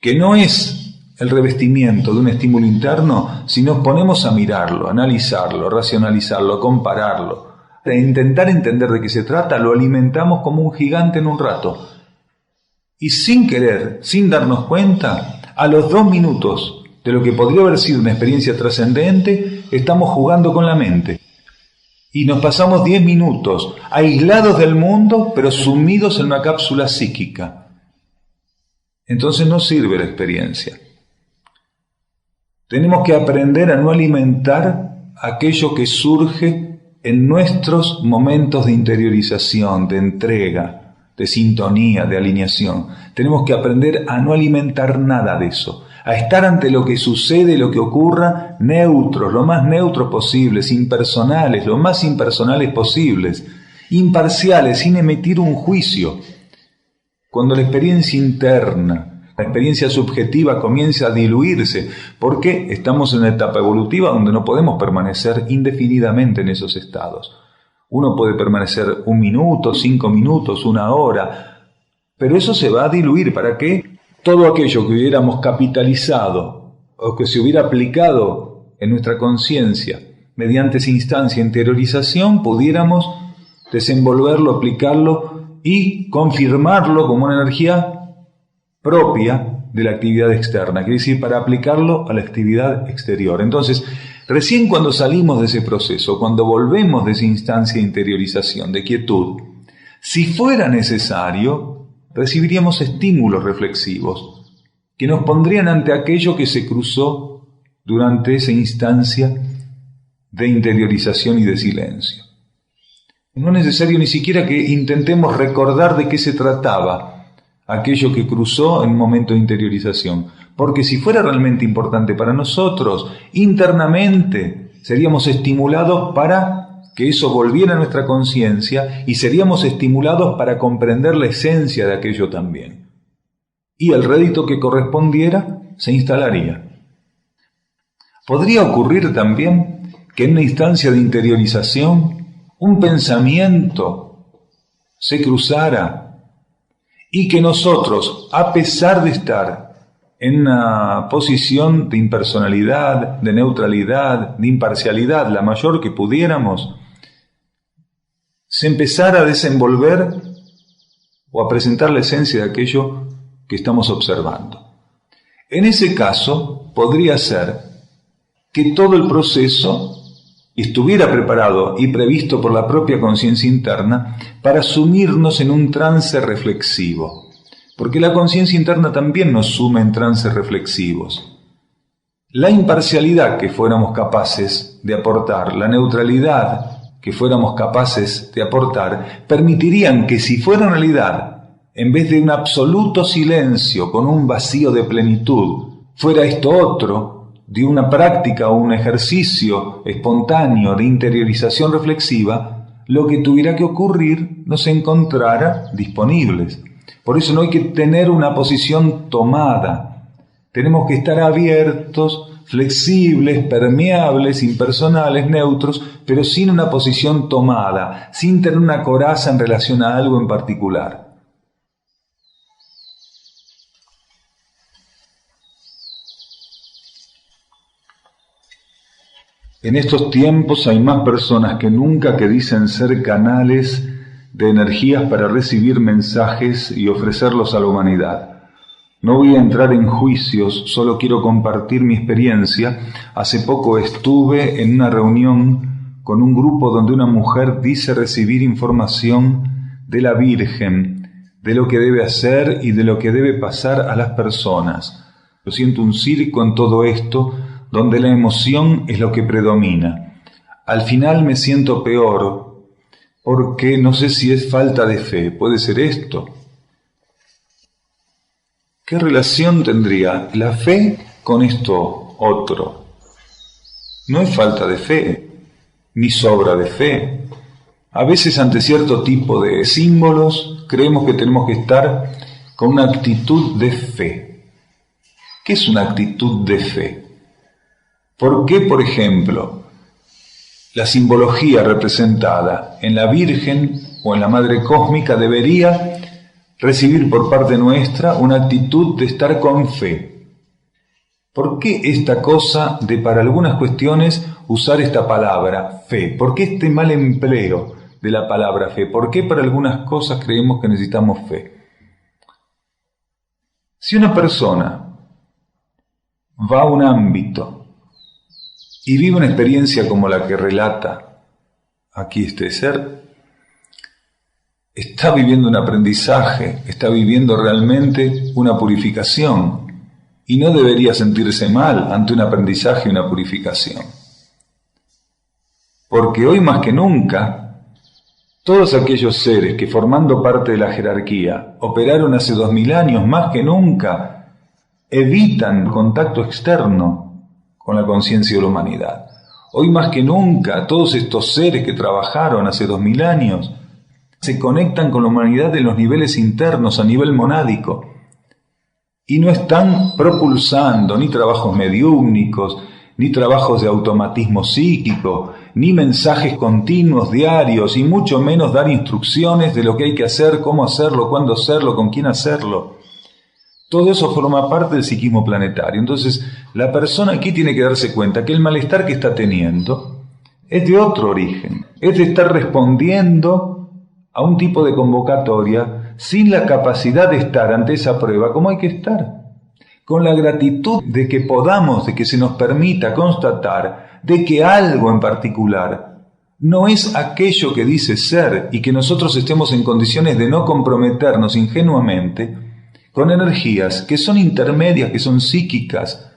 que no es el revestimiento de un estímulo interno, si nos ponemos a mirarlo, analizarlo, racionalizarlo, compararlo, de intentar entender de qué se trata, lo alimentamos como un gigante en un rato. Y sin querer, sin darnos cuenta, a los 2 minutos de lo que podría haber sido una experiencia trascendente, estamos jugando con la mente. Y nos pasamos 10 minutos aislados del mundo, pero sumidos en una cápsula psíquica. Entonces no sirve la experiencia. Tenemos que aprender a no alimentar aquello que surge en nuestros momentos de interiorización, de entrega, de sintonía, de alineación. Tenemos que aprender a no alimentar nada de eso, a estar ante lo que sucede, lo que ocurra, neutros, lo más neutros posibles, impersonales, lo más impersonales posibles, imparciales, sin emitir un juicio. Cuando la experiencia interna, la experiencia subjetiva comienza a diluirse, porque estamos en una etapa evolutiva donde no podemos permanecer indefinidamente en esos estados. Uno puede permanecer 1 minuto, 5 minutos, 1 hora, pero eso se va a diluir para que todo aquello que hubiéramos capitalizado o que se hubiera aplicado en nuestra conciencia mediante esa instancia de interiorización pudiéramos desenvolverlo, aplicarlo y confirmarlo como una energía propia de la actividad externa, quiere decir para aplicarlo a la actividad exterior. Entonces, recién cuando salimos de ese proceso, cuando volvemos de esa instancia de interiorización, de quietud, Si fuera necesario, recibiríamos estímulos reflexivos que nos pondrían ante aquello que se cruzó durante esa instancia de interiorización y de silencio. No es necesario ni siquiera que intentemos recordar de qué se trataba aquello que cruzó en un momento de interiorización, porque si fuera realmente importante para nosotros, internamente seríamos estimulados para que eso volviera a nuestra conciencia y seríamos estimulados para comprender la esencia de aquello también. Y el rédito que correspondiera se instalaría. Podría ocurrir también que en una instancia de interiorización un pensamiento se cruzara y que nosotros, a pesar de estar en una posición de impersonalidad, de neutralidad, de imparcialidad, la mayor que pudiéramos, se empezara a desenvolver o a presentar la esencia de aquello que estamos observando. En ese caso, podría ser que todo el proceso estuviera preparado y previsto por la propia conciencia interna para sumirnos en un trance reflexivo, porque la conciencia interna también nos sume en trances reflexivos. La imparcialidad que fuéramos capaces de aportar, la neutralidad que fuéramos capaces de aportar, permitirían que si fuera en realidad, en vez de un absoluto silencio con un vacío de plenitud, fuera esto otro, de una práctica o un ejercicio espontáneo de interiorización reflexiva, lo que tuviera que ocurrir nos encontrara disponibles. Por eso no hay que tener una posición tomada. Tenemos que estar abiertos, flexibles, permeables, impersonales, neutros, pero sin una posición tomada, sin tener una coraza en relación a algo en particular. En estos tiempos hay más personas que nunca que dicen ser canales de energías para recibir mensajes y ofrecerlos a la humanidad. No voy a entrar en juicios, solo quiero compartir mi experiencia. Hace poco estuve en una reunión con un grupo donde una mujer dice recibir información de la Virgen, de lo que debe hacer y de lo que debe pasar a las personas. Yo siento un circo en todo esto, donde la emoción es lo que predomina. Al final me siento peor, porque no sé si es falta de fe. ¿Puede ser esto? ¿Qué relación tendría la fe con esto otro? No es falta de fe, ni sobra de fe. A veces ante cierto tipo de símbolos creemos que tenemos que estar con una actitud de fe. ¿Qué es una actitud de fe? ¿Por qué, por ejemplo, la simbología representada en la Virgen o en la Madre Cósmica debería recibir por parte nuestra una actitud de estar con fe? ¿Por qué esta cosa de para algunas cuestiones usar esta palabra, fe? ¿Por qué este mal empleo de la palabra fe? ¿Por qué para algunas cosas creemos que necesitamos fe? Si una persona va a un ámbito y vive una experiencia como la que relata aquí este ser, está viviendo un aprendizaje, está viviendo realmente una purificación y no debería sentirse mal ante un aprendizaje y una purificación. Porque hoy más que nunca, todos aquellos seres que formando parte de la jerarquía operaron hace 2000 años, más que nunca, evitan contacto externo con la conciencia de la humanidad. Hoy más que nunca, todos estos seres que trabajaron hace 2000 años se conectan con la humanidad en los niveles internos, a nivel monádico, y no están propulsando ni trabajos mediúmnicos, ni trabajos de automatismo psíquico, ni mensajes continuos, diarios, y mucho menos dar instrucciones de lo que hay que hacer, cómo hacerlo, cuándo hacerlo, con quién hacerlo. Todo eso forma parte del psiquismo planetario. Entonces, la persona aquí tiene que darse cuenta que el malestar que está teniendo es de otro origen. Es de estar respondiendo a un tipo de convocatoria sin la capacidad de estar ante esa prueba como hay que estar. Con la gratitud de que podamos, de que se nos permita constatar de que algo en particular no es aquello que dice ser y que nosotros estemos en condiciones de no comprometernos ingenuamente con energías que son intermedias, que son psíquicas,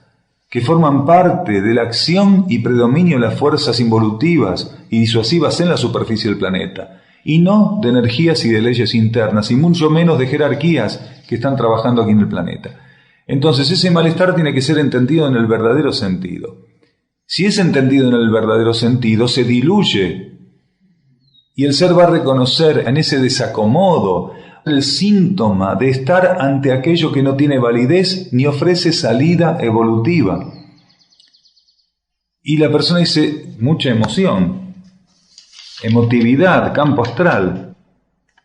que forman parte de la acción y predominio de las fuerzas involutivas y disuasivas en la superficie del planeta, y no de energías y de leyes internas, y mucho menos de jerarquías que están trabajando aquí en el planeta. Entonces ese malestar tiene que ser entendido en el verdadero sentido. Si es entendido en el verdadero sentido, se diluye y el ser va a reconocer en ese desacomodo el síntoma de estar ante aquello que no tiene validez ni ofrece salida evolutiva. Y la persona dice, mucha emoción, emotividad, campo astral.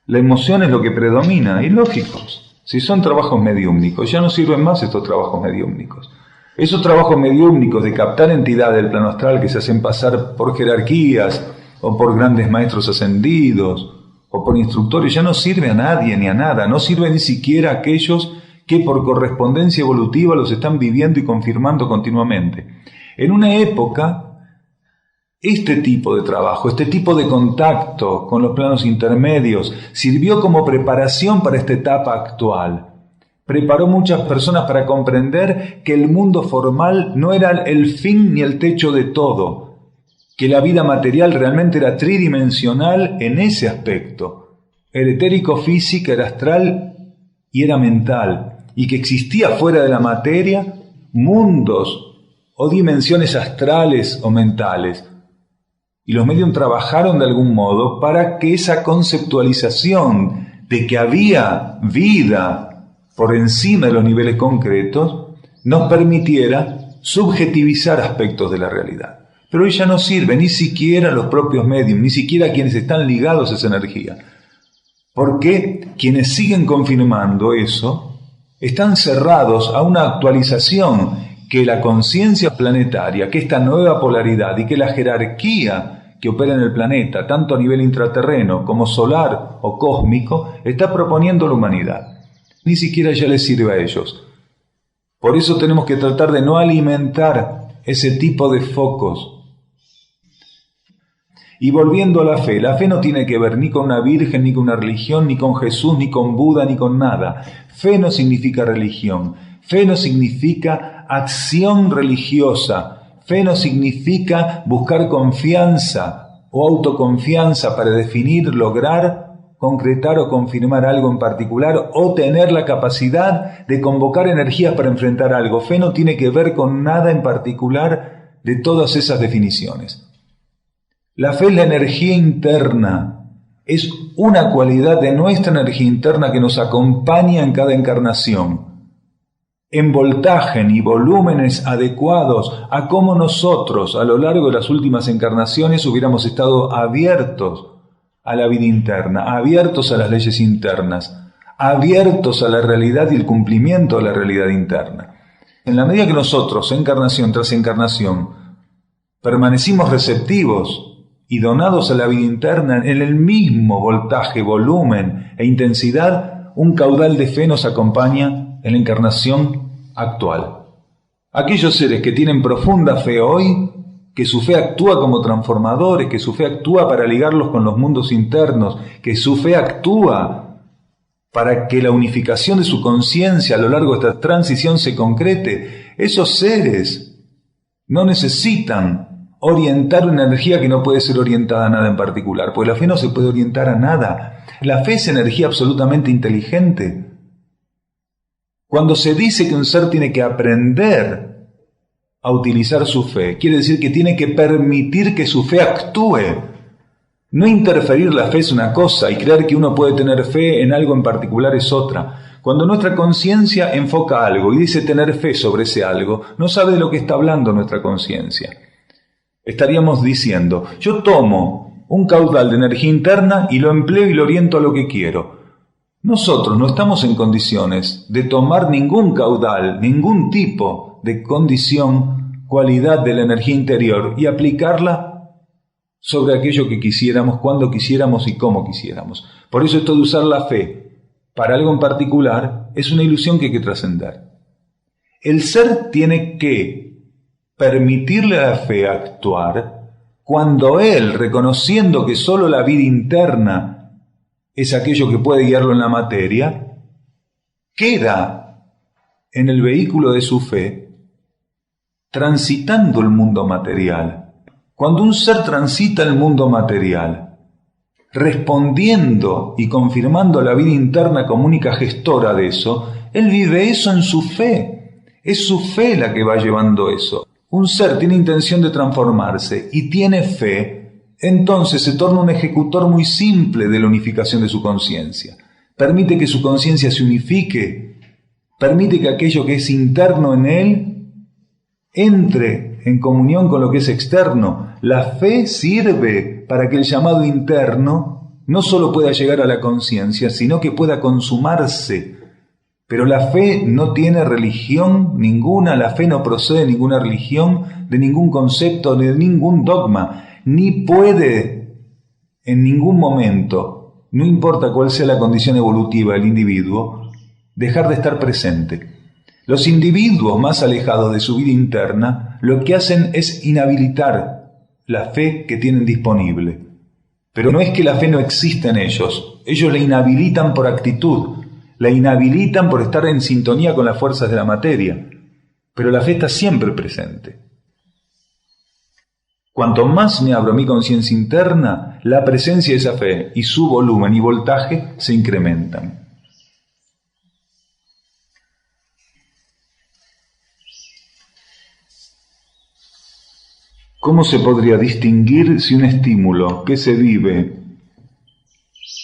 La emoción es lo que predomina, y lógicos. Si son trabajos mediúmnicos, ya no sirven más estos trabajos mediúmnicos. Esos trabajos mediúmnicos de captar entidades del plano astral que se hacen pasar por jerarquías o por grandes maestros ascendidos o por instructores ya no sirve a nadie ni a nada, no sirve ni siquiera a aquellos que por correspondencia evolutiva los están viviendo y confirmando continuamente. En una época, este tipo de trabajo, este tipo de contacto con los planos intermedios sirvió como preparación para esta etapa actual. Preparó muchas personas para comprender que el mundo formal no era el fin ni el techo de todo, que la vida material realmente era tridimensional en ese aspecto. Era etérico, física, era astral y era mental, y que existía fuera de la materia mundos o dimensiones astrales o mentales. Y los medios trabajaron de algún modo para que esa conceptualización de que había vida por encima de los niveles concretos nos permitiera subjetivizar aspectos de la realidad. Pero hoy ya no sirve ni siquiera los propios medios, ni siquiera quienes están ligados a esa energía. Porque quienes siguen confirmando eso están cerrados a una actualización que la conciencia planetaria, que esta nueva polaridad y que la jerarquía que opera en el planeta, tanto a nivel intraterreno como solar o cósmico, está proponiendo a la humanidad. Ni siquiera ya les sirve a ellos. Por eso tenemos que tratar de no alimentar ese tipo de focos. Y volviendo a la fe no tiene que ver ni con una virgen, ni con una religión, ni con Jesús, ni con Buda, ni con nada. Fe no significa religión. Fe no significa acción religiosa. Fe no significa buscar confianza o autoconfianza para definir, lograr, concretar o confirmar algo en particular o tener la capacidad de convocar energías para enfrentar algo. Fe no tiene que ver con nada en particular de todas esas definiciones. La fe es la energía interna, es una cualidad de nuestra energía interna que nos acompaña en cada encarnación, en voltaje y volúmenes adecuados a cómo nosotros a lo largo de las últimas encarnaciones hubiéramos estado abiertos a la vida interna, abiertos a las leyes internas, abiertos a la realidad y el cumplimiento de la realidad interna. En la medida que nosotros, encarnación tras encarnación, permanecimos receptivos y donados a la vida interna en el mismo voltaje, volumen e intensidad, un caudal de fe nos acompaña en la encarnación actual. Aquellos seres que tienen profunda fe hoy, que su fe actúa como transformadores, que su fe actúa para ligarlos con los mundos internos, que su fe actúa para que la unificación de su conciencia a lo largo de esta transición se concrete, esos seres no necesitan orientar una energía que no puede ser orientada a nada en particular, porque la fe no se puede orientar a nada. La fe es energía absolutamente inteligente. Cuando se dice que un ser tiene que aprender a utilizar su fe, quiere decir que tiene que permitir que su fe actúe. No interferir la fe es una cosa y creer que uno puede tener fe en algo en particular es otra. Cuando nuestra conciencia enfoca algo y dice tener fe sobre ese algo, no sabe de lo que está hablando nuestra conciencia. Estaríamos diciendo, yo tomo un caudal de energía interna y lo empleo y lo oriento a lo que quiero. Nosotros no estamos en condiciones de tomar ningún caudal, ningún tipo de condición, cualidad de la energía interior y aplicarla sobre aquello que quisiéramos, cuando quisiéramos y cómo quisiéramos. Por eso esto de usar la fe para algo en particular es una ilusión que hay que trascender. El ser tiene que permitirle a la fe actuar cuando él, reconociendo que sólo la vida interna es aquello que puede guiarlo en la materia, queda en el vehículo de su fe, transitando el mundo material. Cuando un ser transita el mundo material, respondiendo y confirmando la vida interna como única gestora de eso, él vive eso en su fe. Es su fe la que va llevando eso. Un ser tiene intención de transformarse y tiene fe, entonces se torna un ejecutor muy simple de la unificación de su conciencia. Permite que su conciencia se unifique, permite que aquello que es interno en él entre en comunión con lo que es externo. La fe sirve para que el llamado interno no solo pueda llegar a la conciencia, sino que pueda consumarse. Pero la fe no tiene religión ninguna, la fe no procede de ninguna religión, de ningún concepto, de ningún dogma, ni puede en ningún momento, no importa cuál sea la condición evolutiva del individuo, dejar de estar presente. Los individuos más alejados de su vida interna lo que hacen es inhabilitar la fe que tienen disponible. Pero no es que la fe no exista en ellos la inhabilitan por actitud. La inhabilitan por estar en sintonía con las fuerzas de la materia, pero la fe está siempre presente. Cuanto más me abro a mi conciencia interna, la presencia de esa fe y su volumen y voltaje se incrementan. ¿Cómo se podría distinguir si un estímulo que se vive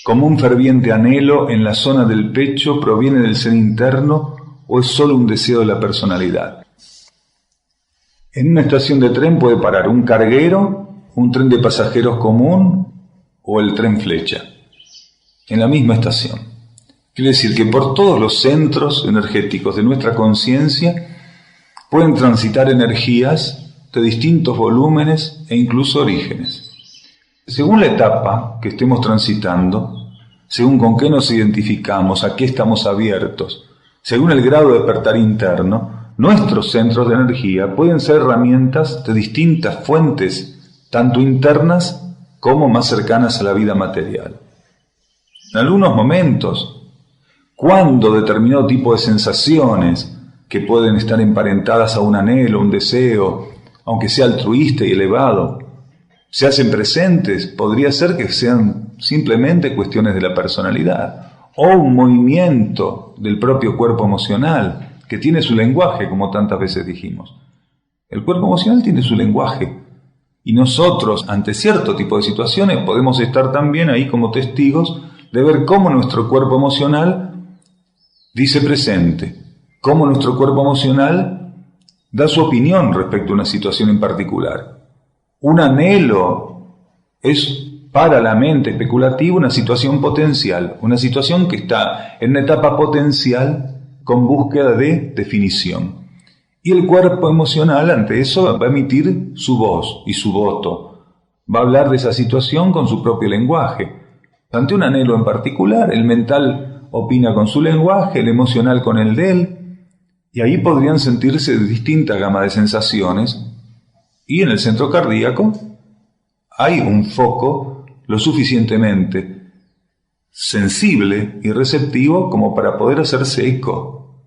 como un ferviente anhelo en la zona del pecho proviene del ser interno o es solo un deseo de la personalidad? En una estación de tren puede parar un carguero, un tren de pasajeros común o el tren flecha, en la misma estación. Quiere decir que por todos los centros energéticos de nuestra conciencia pueden transitar energías de distintos volúmenes e incluso orígenes. Según la etapa que estemos transitando, según con qué nos identificamos, a qué estamos abiertos, según el grado de despertar interno, nuestros centros de energía pueden ser herramientas de distintas fuentes, tanto internas como más cercanas a la vida material. En algunos momentos, cuando determinado tipo de sensaciones que pueden estar emparentadas a un anhelo, un deseo, aunque sea altruista y elevado, se hacen presentes, podría ser que sean simplemente cuestiones de la personalidad o un movimiento del propio cuerpo emocional que tiene su lenguaje, como tantas veces dijimos. El cuerpo emocional tiene su lenguaje y nosotros, ante cierto tipo de situaciones, podemos estar también ahí como testigos de ver cómo nuestro cuerpo emocional dice presente, cómo nuestro cuerpo emocional da su opinión respecto a una situación en particular. Un anhelo es para la mente especulativa una situación potencial, una situación que está en una etapa potencial con búsqueda de definición. Y el cuerpo emocional ante eso va a emitir su voz y su voto. Va a hablar de esa situación con su propio lenguaje. Ante un anhelo en particular, el mental opina con su lenguaje, el emocional con el de él, y ahí podrían sentirse distintas gamas de sensaciones. Y en el centro cardíaco hay un foco lo suficientemente sensible y receptivo como para poder hacerse eco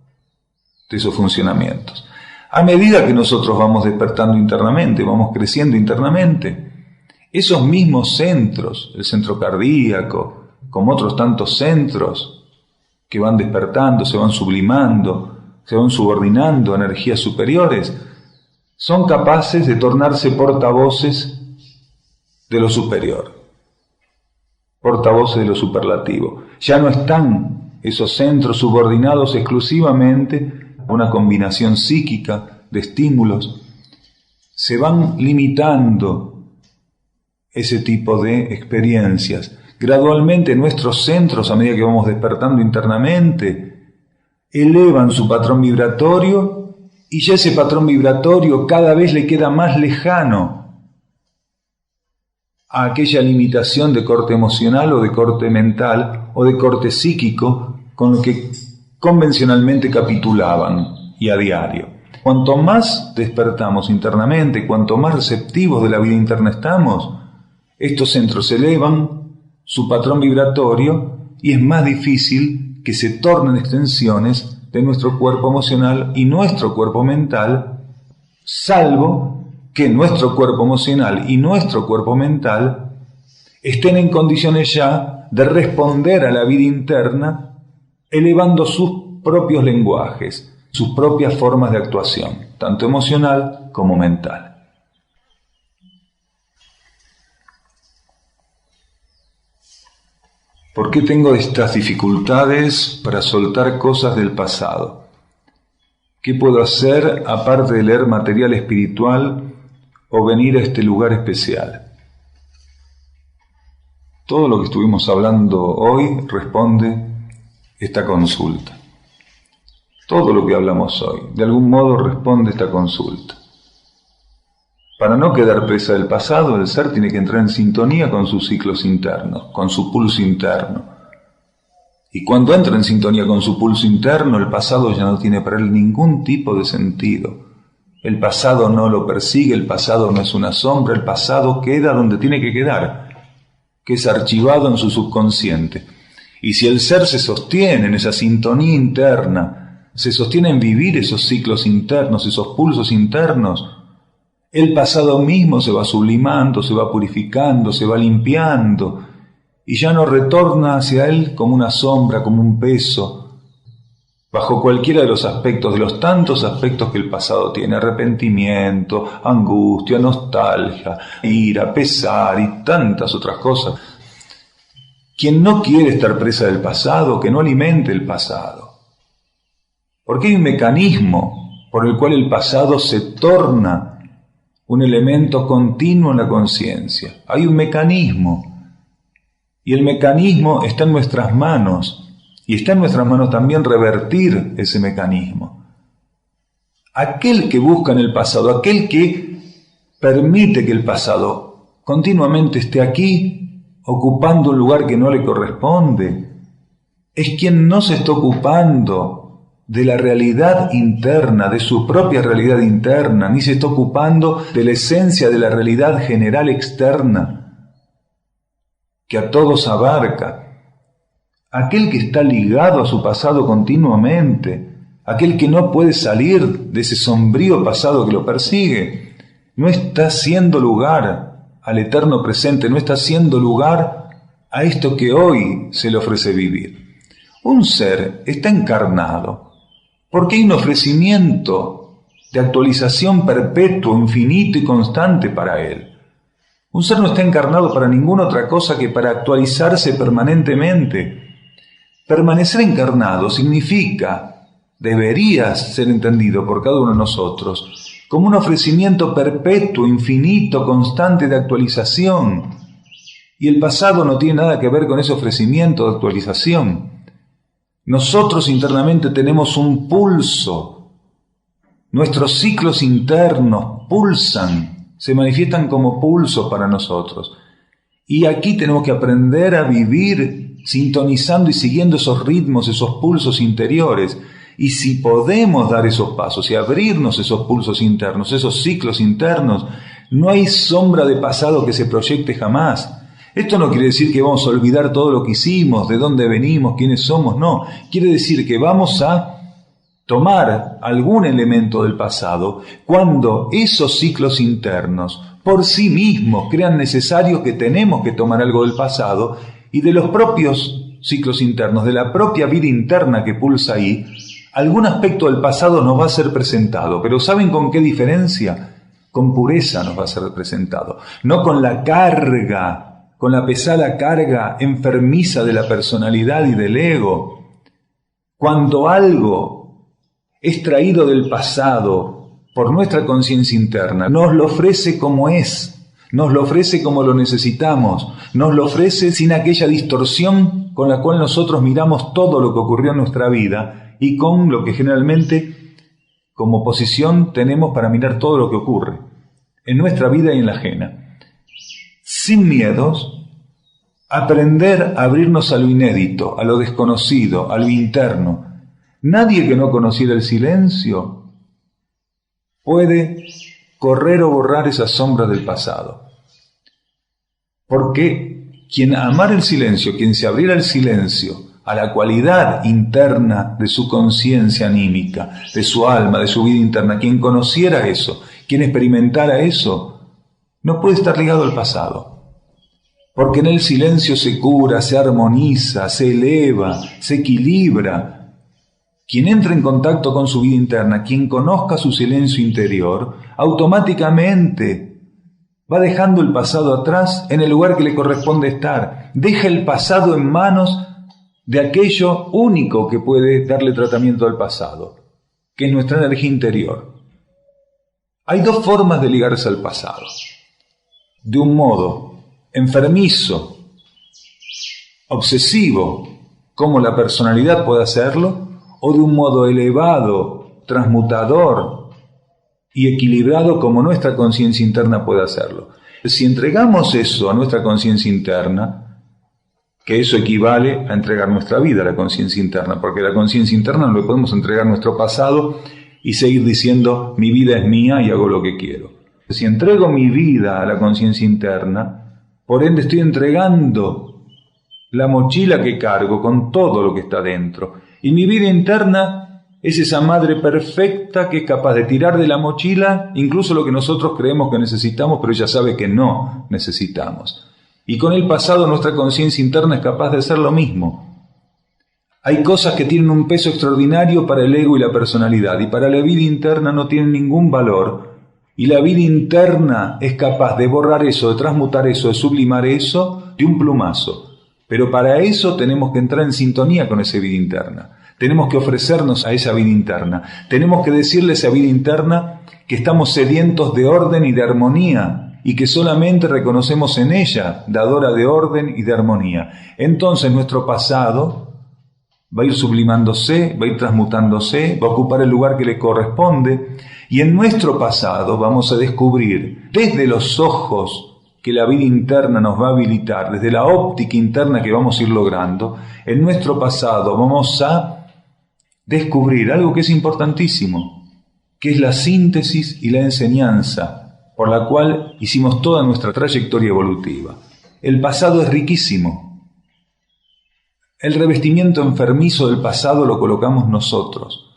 de esos funcionamientos. A medida que nosotros vamos despertando internamente, vamos creciendo internamente, esos mismos centros, el centro cardíaco, como otros tantos centros que van despertando, se van sublimando, se van subordinando a energías superiores, son capaces de tornarse portavoces de lo superior, portavoces de lo superlativo. Ya no están esos centros subordinados exclusivamente a una combinación psíquica de estímulos. Se van limitando ese tipo de experiencias. Gradualmente nuestros centros, a medida que vamos despertando internamente, elevan su patrón vibratorio y ya ese patrón vibratorio cada vez le queda más lejano a aquella limitación de corte emocional o de corte mental o de corte psíquico con lo que convencionalmente capitulaban y a diario. Cuanto más despertamos internamente, cuanto más receptivos de la vida interna estamos, estos centros elevan su patrón vibratorio y es más difícil que se tornen extensiones de nuestro cuerpo emocional y nuestro cuerpo mental, salvo que nuestro cuerpo emocional y nuestro cuerpo mental estén en condiciones ya de responder a la vida interna, elevando sus propios lenguajes, sus propias formas de actuación, tanto emocional como mental. ¿Por qué tengo estas dificultades para soltar cosas del pasado? ¿Qué puedo hacer aparte de leer material espiritual o venir a este lugar especial? Todo lo que estuvimos hablando hoy responde esta consulta. Todo lo que hablamos hoy, de algún modo responde esta consulta. Para no quedar presa del pasado, el ser tiene que entrar en sintonía con sus ciclos internos, con su pulso interno. Y cuando entra en sintonía con su pulso interno, el pasado ya no tiene para él ningún tipo de sentido. El pasado no lo persigue, el pasado no es una sombra, el pasado queda donde tiene que quedar, que es archivado en su subconsciente. Y si el ser se sostiene en esa sintonía interna, se sostiene en vivir esos ciclos internos, esos pulsos internos, el pasado mismo se va sublimando, se va purificando, se va limpiando y ya no retorna hacia él como una sombra, como un peso, bajo cualquiera de los aspectos, de los tantos aspectos que el pasado tiene: arrepentimiento, angustia, nostalgia, ira, pesar y tantas otras cosas. Quien no quiere estar presa del pasado, que no alimente el pasado, porque hay un mecanismo por el cual el pasado se torna un elemento continuo en la conciencia. Hay un mecanismo, y el mecanismo está en nuestras manos, y está en nuestras manos también revertir ese mecanismo. Aquel que busca en el pasado, aquel que permite que el pasado continuamente esté aquí, ocupando un lugar que no le corresponde, es quien no se está ocupando de la realidad interna, de su propia realidad interna, ni se está ocupando de la esencia de la realidad general externa, que a todos abarca. Aquel que está ligado a su pasado continuamente, aquel que no puede salir de ese sombrío pasado que lo persigue, no está haciendo lugar al eterno presente, no está haciendo lugar a esto que hoy se le ofrece vivir. Un ser está encarnado porque hay un ofrecimiento de actualización perpetuo, infinito y constante para él. Un ser no está encarnado para ninguna otra cosa que para actualizarse permanentemente. Permanecer encarnado significa, debería ser entendido por cada uno de nosotros, como un ofrecimiento perpetuo, infinito, constante de actualización. Y el pasado no tiene nada que ver con ese ofrecimiento de actualización. Nosotros internamente tenemos un pulso. Nuestros ciclos internos pulsan, se manifiestan como pulsos para nosotros. Y aquí tenemos que aprender a vivir sintonizando y siguiendo esos ritmos, esos pulsos interiores. Y si podemos dar esos pasos y abrirnos esos pulsos internos, esos ciclos internos, no hay sombra de pasado que se proyecte jamás. Esto no quiere decir que vamos a olvidar todo lo que hicimos, de dónde venimos, quiénes somos, no. Quiere decir que vamos a tomar algún elemento del pasado cuando esos ciclos internos por sí mismos crean necesario que tenemos que tomar algo del pasado y de los propios ciclos internos, de la propia vida interna que pulsa ahí, algún aspecto del pasado nos va a ser presentado. Pero ¿saben con qué diferencia? Con pureza nos va a ser presentado, no con la carga, con la pesada carga enfermiza de la personalidad y del ego. Cuando algo es traído del pasado por nuestra conciencia interna, nos lo ofrece como es, nos lo ofrece como lo necesitamos, nos lo ofrece sin aquella distorsión con la cual nosotros miramos todo lo que ocurrió en nuestra vida y con lo que generalmente como posición tenemos para mirar todo lo que ocurre en nuestra vida y en la ajena. Sin miedos, aprender a abrirnos a lo inédito, a lo desconocido, a lo interno. Nadie que no conociera el silencio puede correr o borrar esas sombras del pasado. Porque quien amara el silencio, quien se abriera al silencio, a la cualidad interna de su conciencia anímica, de su alma, de su vida interna, quien conociera eso, quien experimentara eso, no puede estar ligado al pasado. Porque en el silencio se cura, se armoniza, se eleva, se equilibra. Quien entra en contacto con su vida interna, quien conozca su silencio interior, automáticamente va dejando el pasado atrás en el lugar que le corresponde estar. Deja el pasado en manos de aquello único que puede darle tratamiento al pasado, que es nuestra energía interior. Hay dos formas de ligarse al pasado. De un modo enfermizo, obsesivo, como la personalidad puede hacerlo, o de un modo elevado, transmutador y equilibrado como nuestra conciencia interna puede hacerlo. Si entregamos eso a nuestra conciencia interna, que eso equivale a entregar nuestra vida a la conciencia interna, porque a la conciencia interna no le podemos entregar nuestro pasado y seguir diciendo mi vida es mía y hago lo que quiero. Si entrego mi vida a la conciencia interna, por ende estoy entregando la mochila que cargo con todo lo que está dentro. Y mi vida interna es esa madre perfecta que es capaz de tirar de la mochila incluso lo que nosotros creemos que necesitamos, pero ella sabe que no necesitamos. Y con el pasado nuestra conciencia interna es capaz de hacer lo mismo. Hay cosas que tienen un peso extraordinario para el ego y la personalidad, y para la vida interna no tienen ningún valor. Y la vida interna es capaz de borrar eso, de transmutar eso, de sublimar eso de un plumazo. Pero para eso tenemos que entrar en sintonía con esa vida interna. Tenemos que ofrecernos a esa vida interna. Tenemos que decirle a esa vida interna que estamos sedientos de orden y de armonía y que solamente reconocemos en ella, dadora de orden y de armonía. Entonces nuestro pasado va a ir sublimándose, va a ir transmutándose, va a ocupar el lugar que le corresponde, y en nuestro pasado vamos a descubrir, desde los ojos que la vida interna nos va a habilitar, desde la óptica interna que vamos a ir logrando, en nuestro pasado vamos a descubrir algo que es importantísimo, que es la síntesis y la enseñanza por la cual hicimos toda nuestra trayectoria evolutiva. El pasado es riquísimo. El revestimiento enfermizo del pasado lo colocamos nosotros.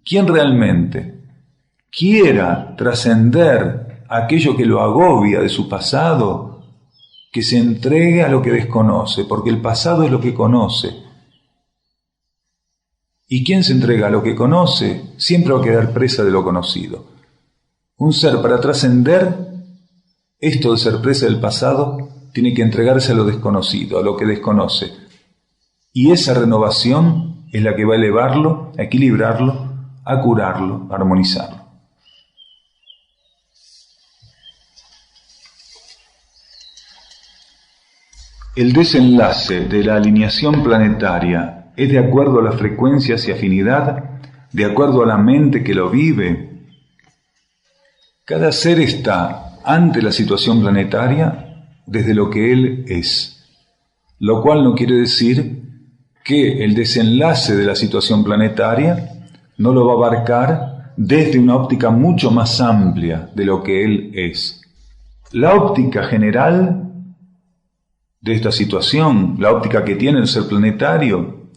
Quien realmente quiera trascender aquello que lo agobia de su pasado, que se entregue a lo que desconoce, porque el pasado es lo que conoce. Y quien se entrega a lo que conoce, siempre va a quedar presa de lo conocido. Un ser para trascender esto de ser presa del pasado, tiene que entregarse a lo desconocido, a lo que desconoce. Y esa renovación es la que va a elevarlo, a equilibrarlo, a curarlo, a armonizarlo. El desenlace de la alineación planetaria es de acuerdo a las frecuencias y afinidad, de acuerdo a la mente que lo vive. Cada ser está ante la situación planetaria desde lo que él es, lo cual no quiere decir que el desenlace de la situación planetaria no lo va a abarcar desde una óptica mucho más amplia de lo que él es. La óptica general de esta situación, la óptica que tiene el ser planetario,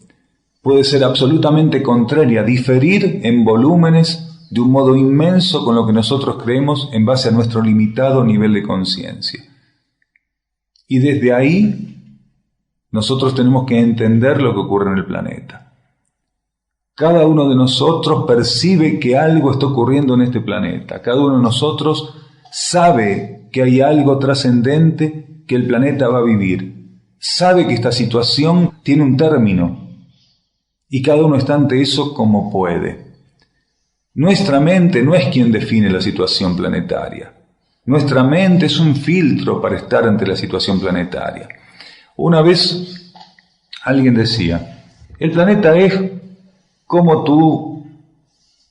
puede ser absolutamente contraria, diferir en volúmenes de un modo inmenso con lo que nosotros creemos en base a nuestro limitado nivel de conciencia. Y desde ahí nosotros tenemos que entender lo que ocurre en el planeta. Cada uno de nosotros percibe que algo está ocurriendo en este planeta. Cada uno de nosotros sabe que hay algo trascendente que el planeta va a vivir. Sabe que esta situación tiene un término y cada uno está ante eso como puede. Nuestra mente no es quien define la situación planetaria. Nuestra mente es un filtro para estar ante la situación planetaria. Una vez alguien decía, el planeta es como tu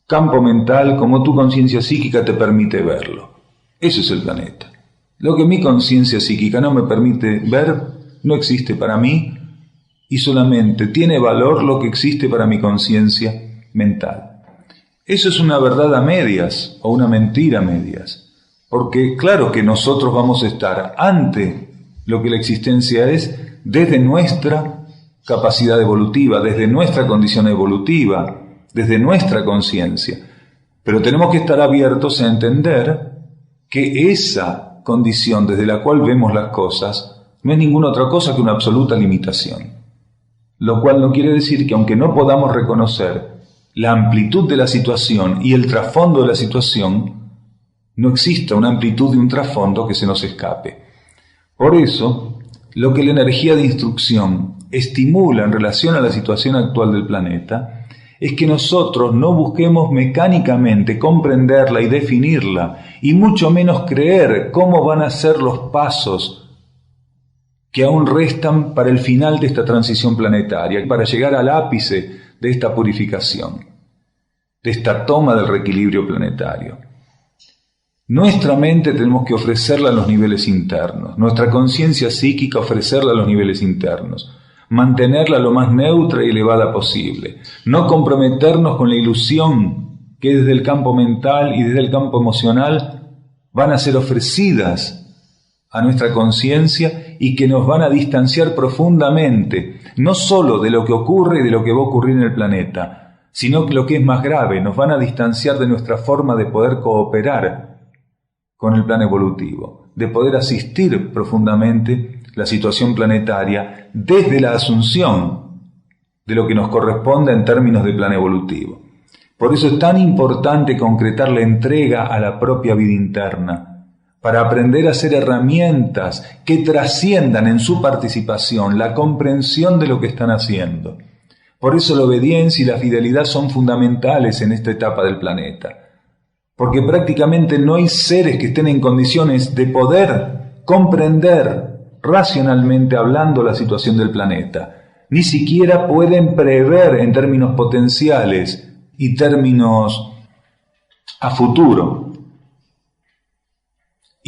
campo mental, como tu conciencia psíquica te permite verlo. Eso es el planeta. Lo que mi conciencia psíquica no me permite ver, no existe para mí y solamente tiene valor lo que existe para mi conciencia mental. Eso es una verdad a medias o una mentira a medias, porque claro que nosotros vamos a estar ante lo que la existencia es desde nuestra capacidad evolutiva, desde nuestra condición evolutiva, desde nuestra conciencia, pero tenemos que estar abiertos a entender que esa condición desde la cual vemos las cosas no es ninguna otra cosa que una absoluta limitación, lo cual no quiere decir que aunque no podamos reconocer la amplitud de la situación y el trasfondo de la situación, no exista una amplitud y un trasfondo que se nos escape. Por eso, lo que la energía de instrucción estimula en relación a la situación actual del planeta es que nosotros no busquemos mecánicamente comprenderla y definirla, y mucho menos creer cómo van a ser los pasos que aún restan para el final de esta transición planetaria, para llegar al ápice de esta purificación, de esta toma del reequilibrio planetario. Nuestra mente tenemos que ofrecerla a los niveles internos, nuestra conciencia psíquica ofrecerla a los niveles internos, mantenerla lo más neutra y elevada posible, no comprometernos con la ilusión que desde el campo mental y desde el campo emocional van a ser ofrecidas a nuestra conciencia y que nos van a distanciar profundamente, no solo de lo que ocurre y de lo que va a ocurrir en el planeta, sino que lo que es más grave, nos van a distanciar de nuestra forma de poder cooperar con el plan evolutivo, de poder asistir profundamente la situación planetaria desde la asunción de lo que nos corresponde en términos de plan evolutivo. Por eso es tan importante concretar la entrega a la propia vida interna, para aprender a hacer herramientas que trasciendan en su participación la comprensión de lo que están haciendo. Por eso la obediencia y la fidelidad son fundamentales en esta etapa del planeta, porque prácticamente no hay seres que estén en condiciones de poder comprender racionalmente hablando la situación del planeta. Ni siquiera pueden prever en términos potenciales y términos a futuro.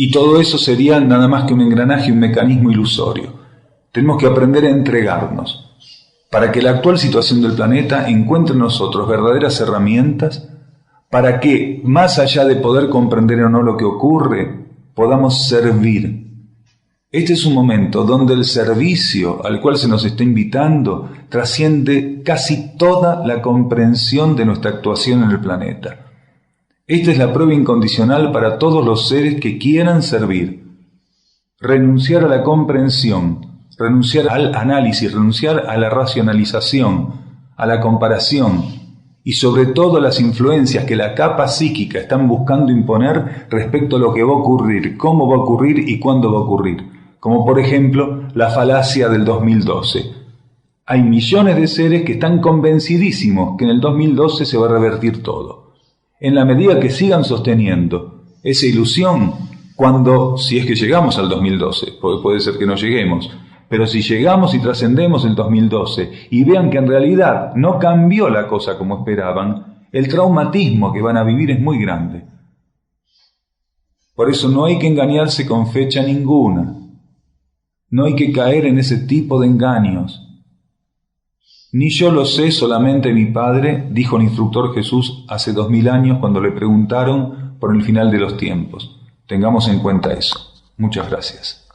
Y todo eso sería nada más que un engranaje, un mecanismo ilusorio. Tenemos que aprender a entregarnos para que la actual situación del planeta encuentre en nosotros verdaderas herramientas para que, más allá de poder comprender o no lo que ocurre, podamos servir. Este es un momento donde el servicio al cual se nos está invitando trasciende casi toda la comprensión de nuestra actuación en el planeta. Esta es la prueba incondicional para todos los seres que quieran servir. Renunciar a la comprensión, renunciar al análisis, renunciar a la racionalización, a la comparación y sobre todo a las influencias que la capa psíquica están buscando imponer respecto a lo que va a ocurrir, cómo va a ocurrir y cuándo va a ocurrir. Como por ejemplo la falacia del 2012. Hay millones de seres que están convencidísimos que en el 2012 se va a revertir todo. En la medida que sigan sosteniendo esa ilusión, si es que llegamos al 2012, porque puede ser que no lleguemos, pero si llegamos y trascendemos el 2012 y vean que en realidad no cambió la cosa como esperaban, el traumatismo que van a vivir es muy grande. Por eso no hay que engañarse con fecha ninguna, no hay que caer en ese tipo de engaños. Ni yo lo sé, solamente mi Padre, dijo el instructor Jesús hace 2000 años cuando le preguntaron por el final de los tiempos. Tengamos en cuenta eso. Muchas gracias.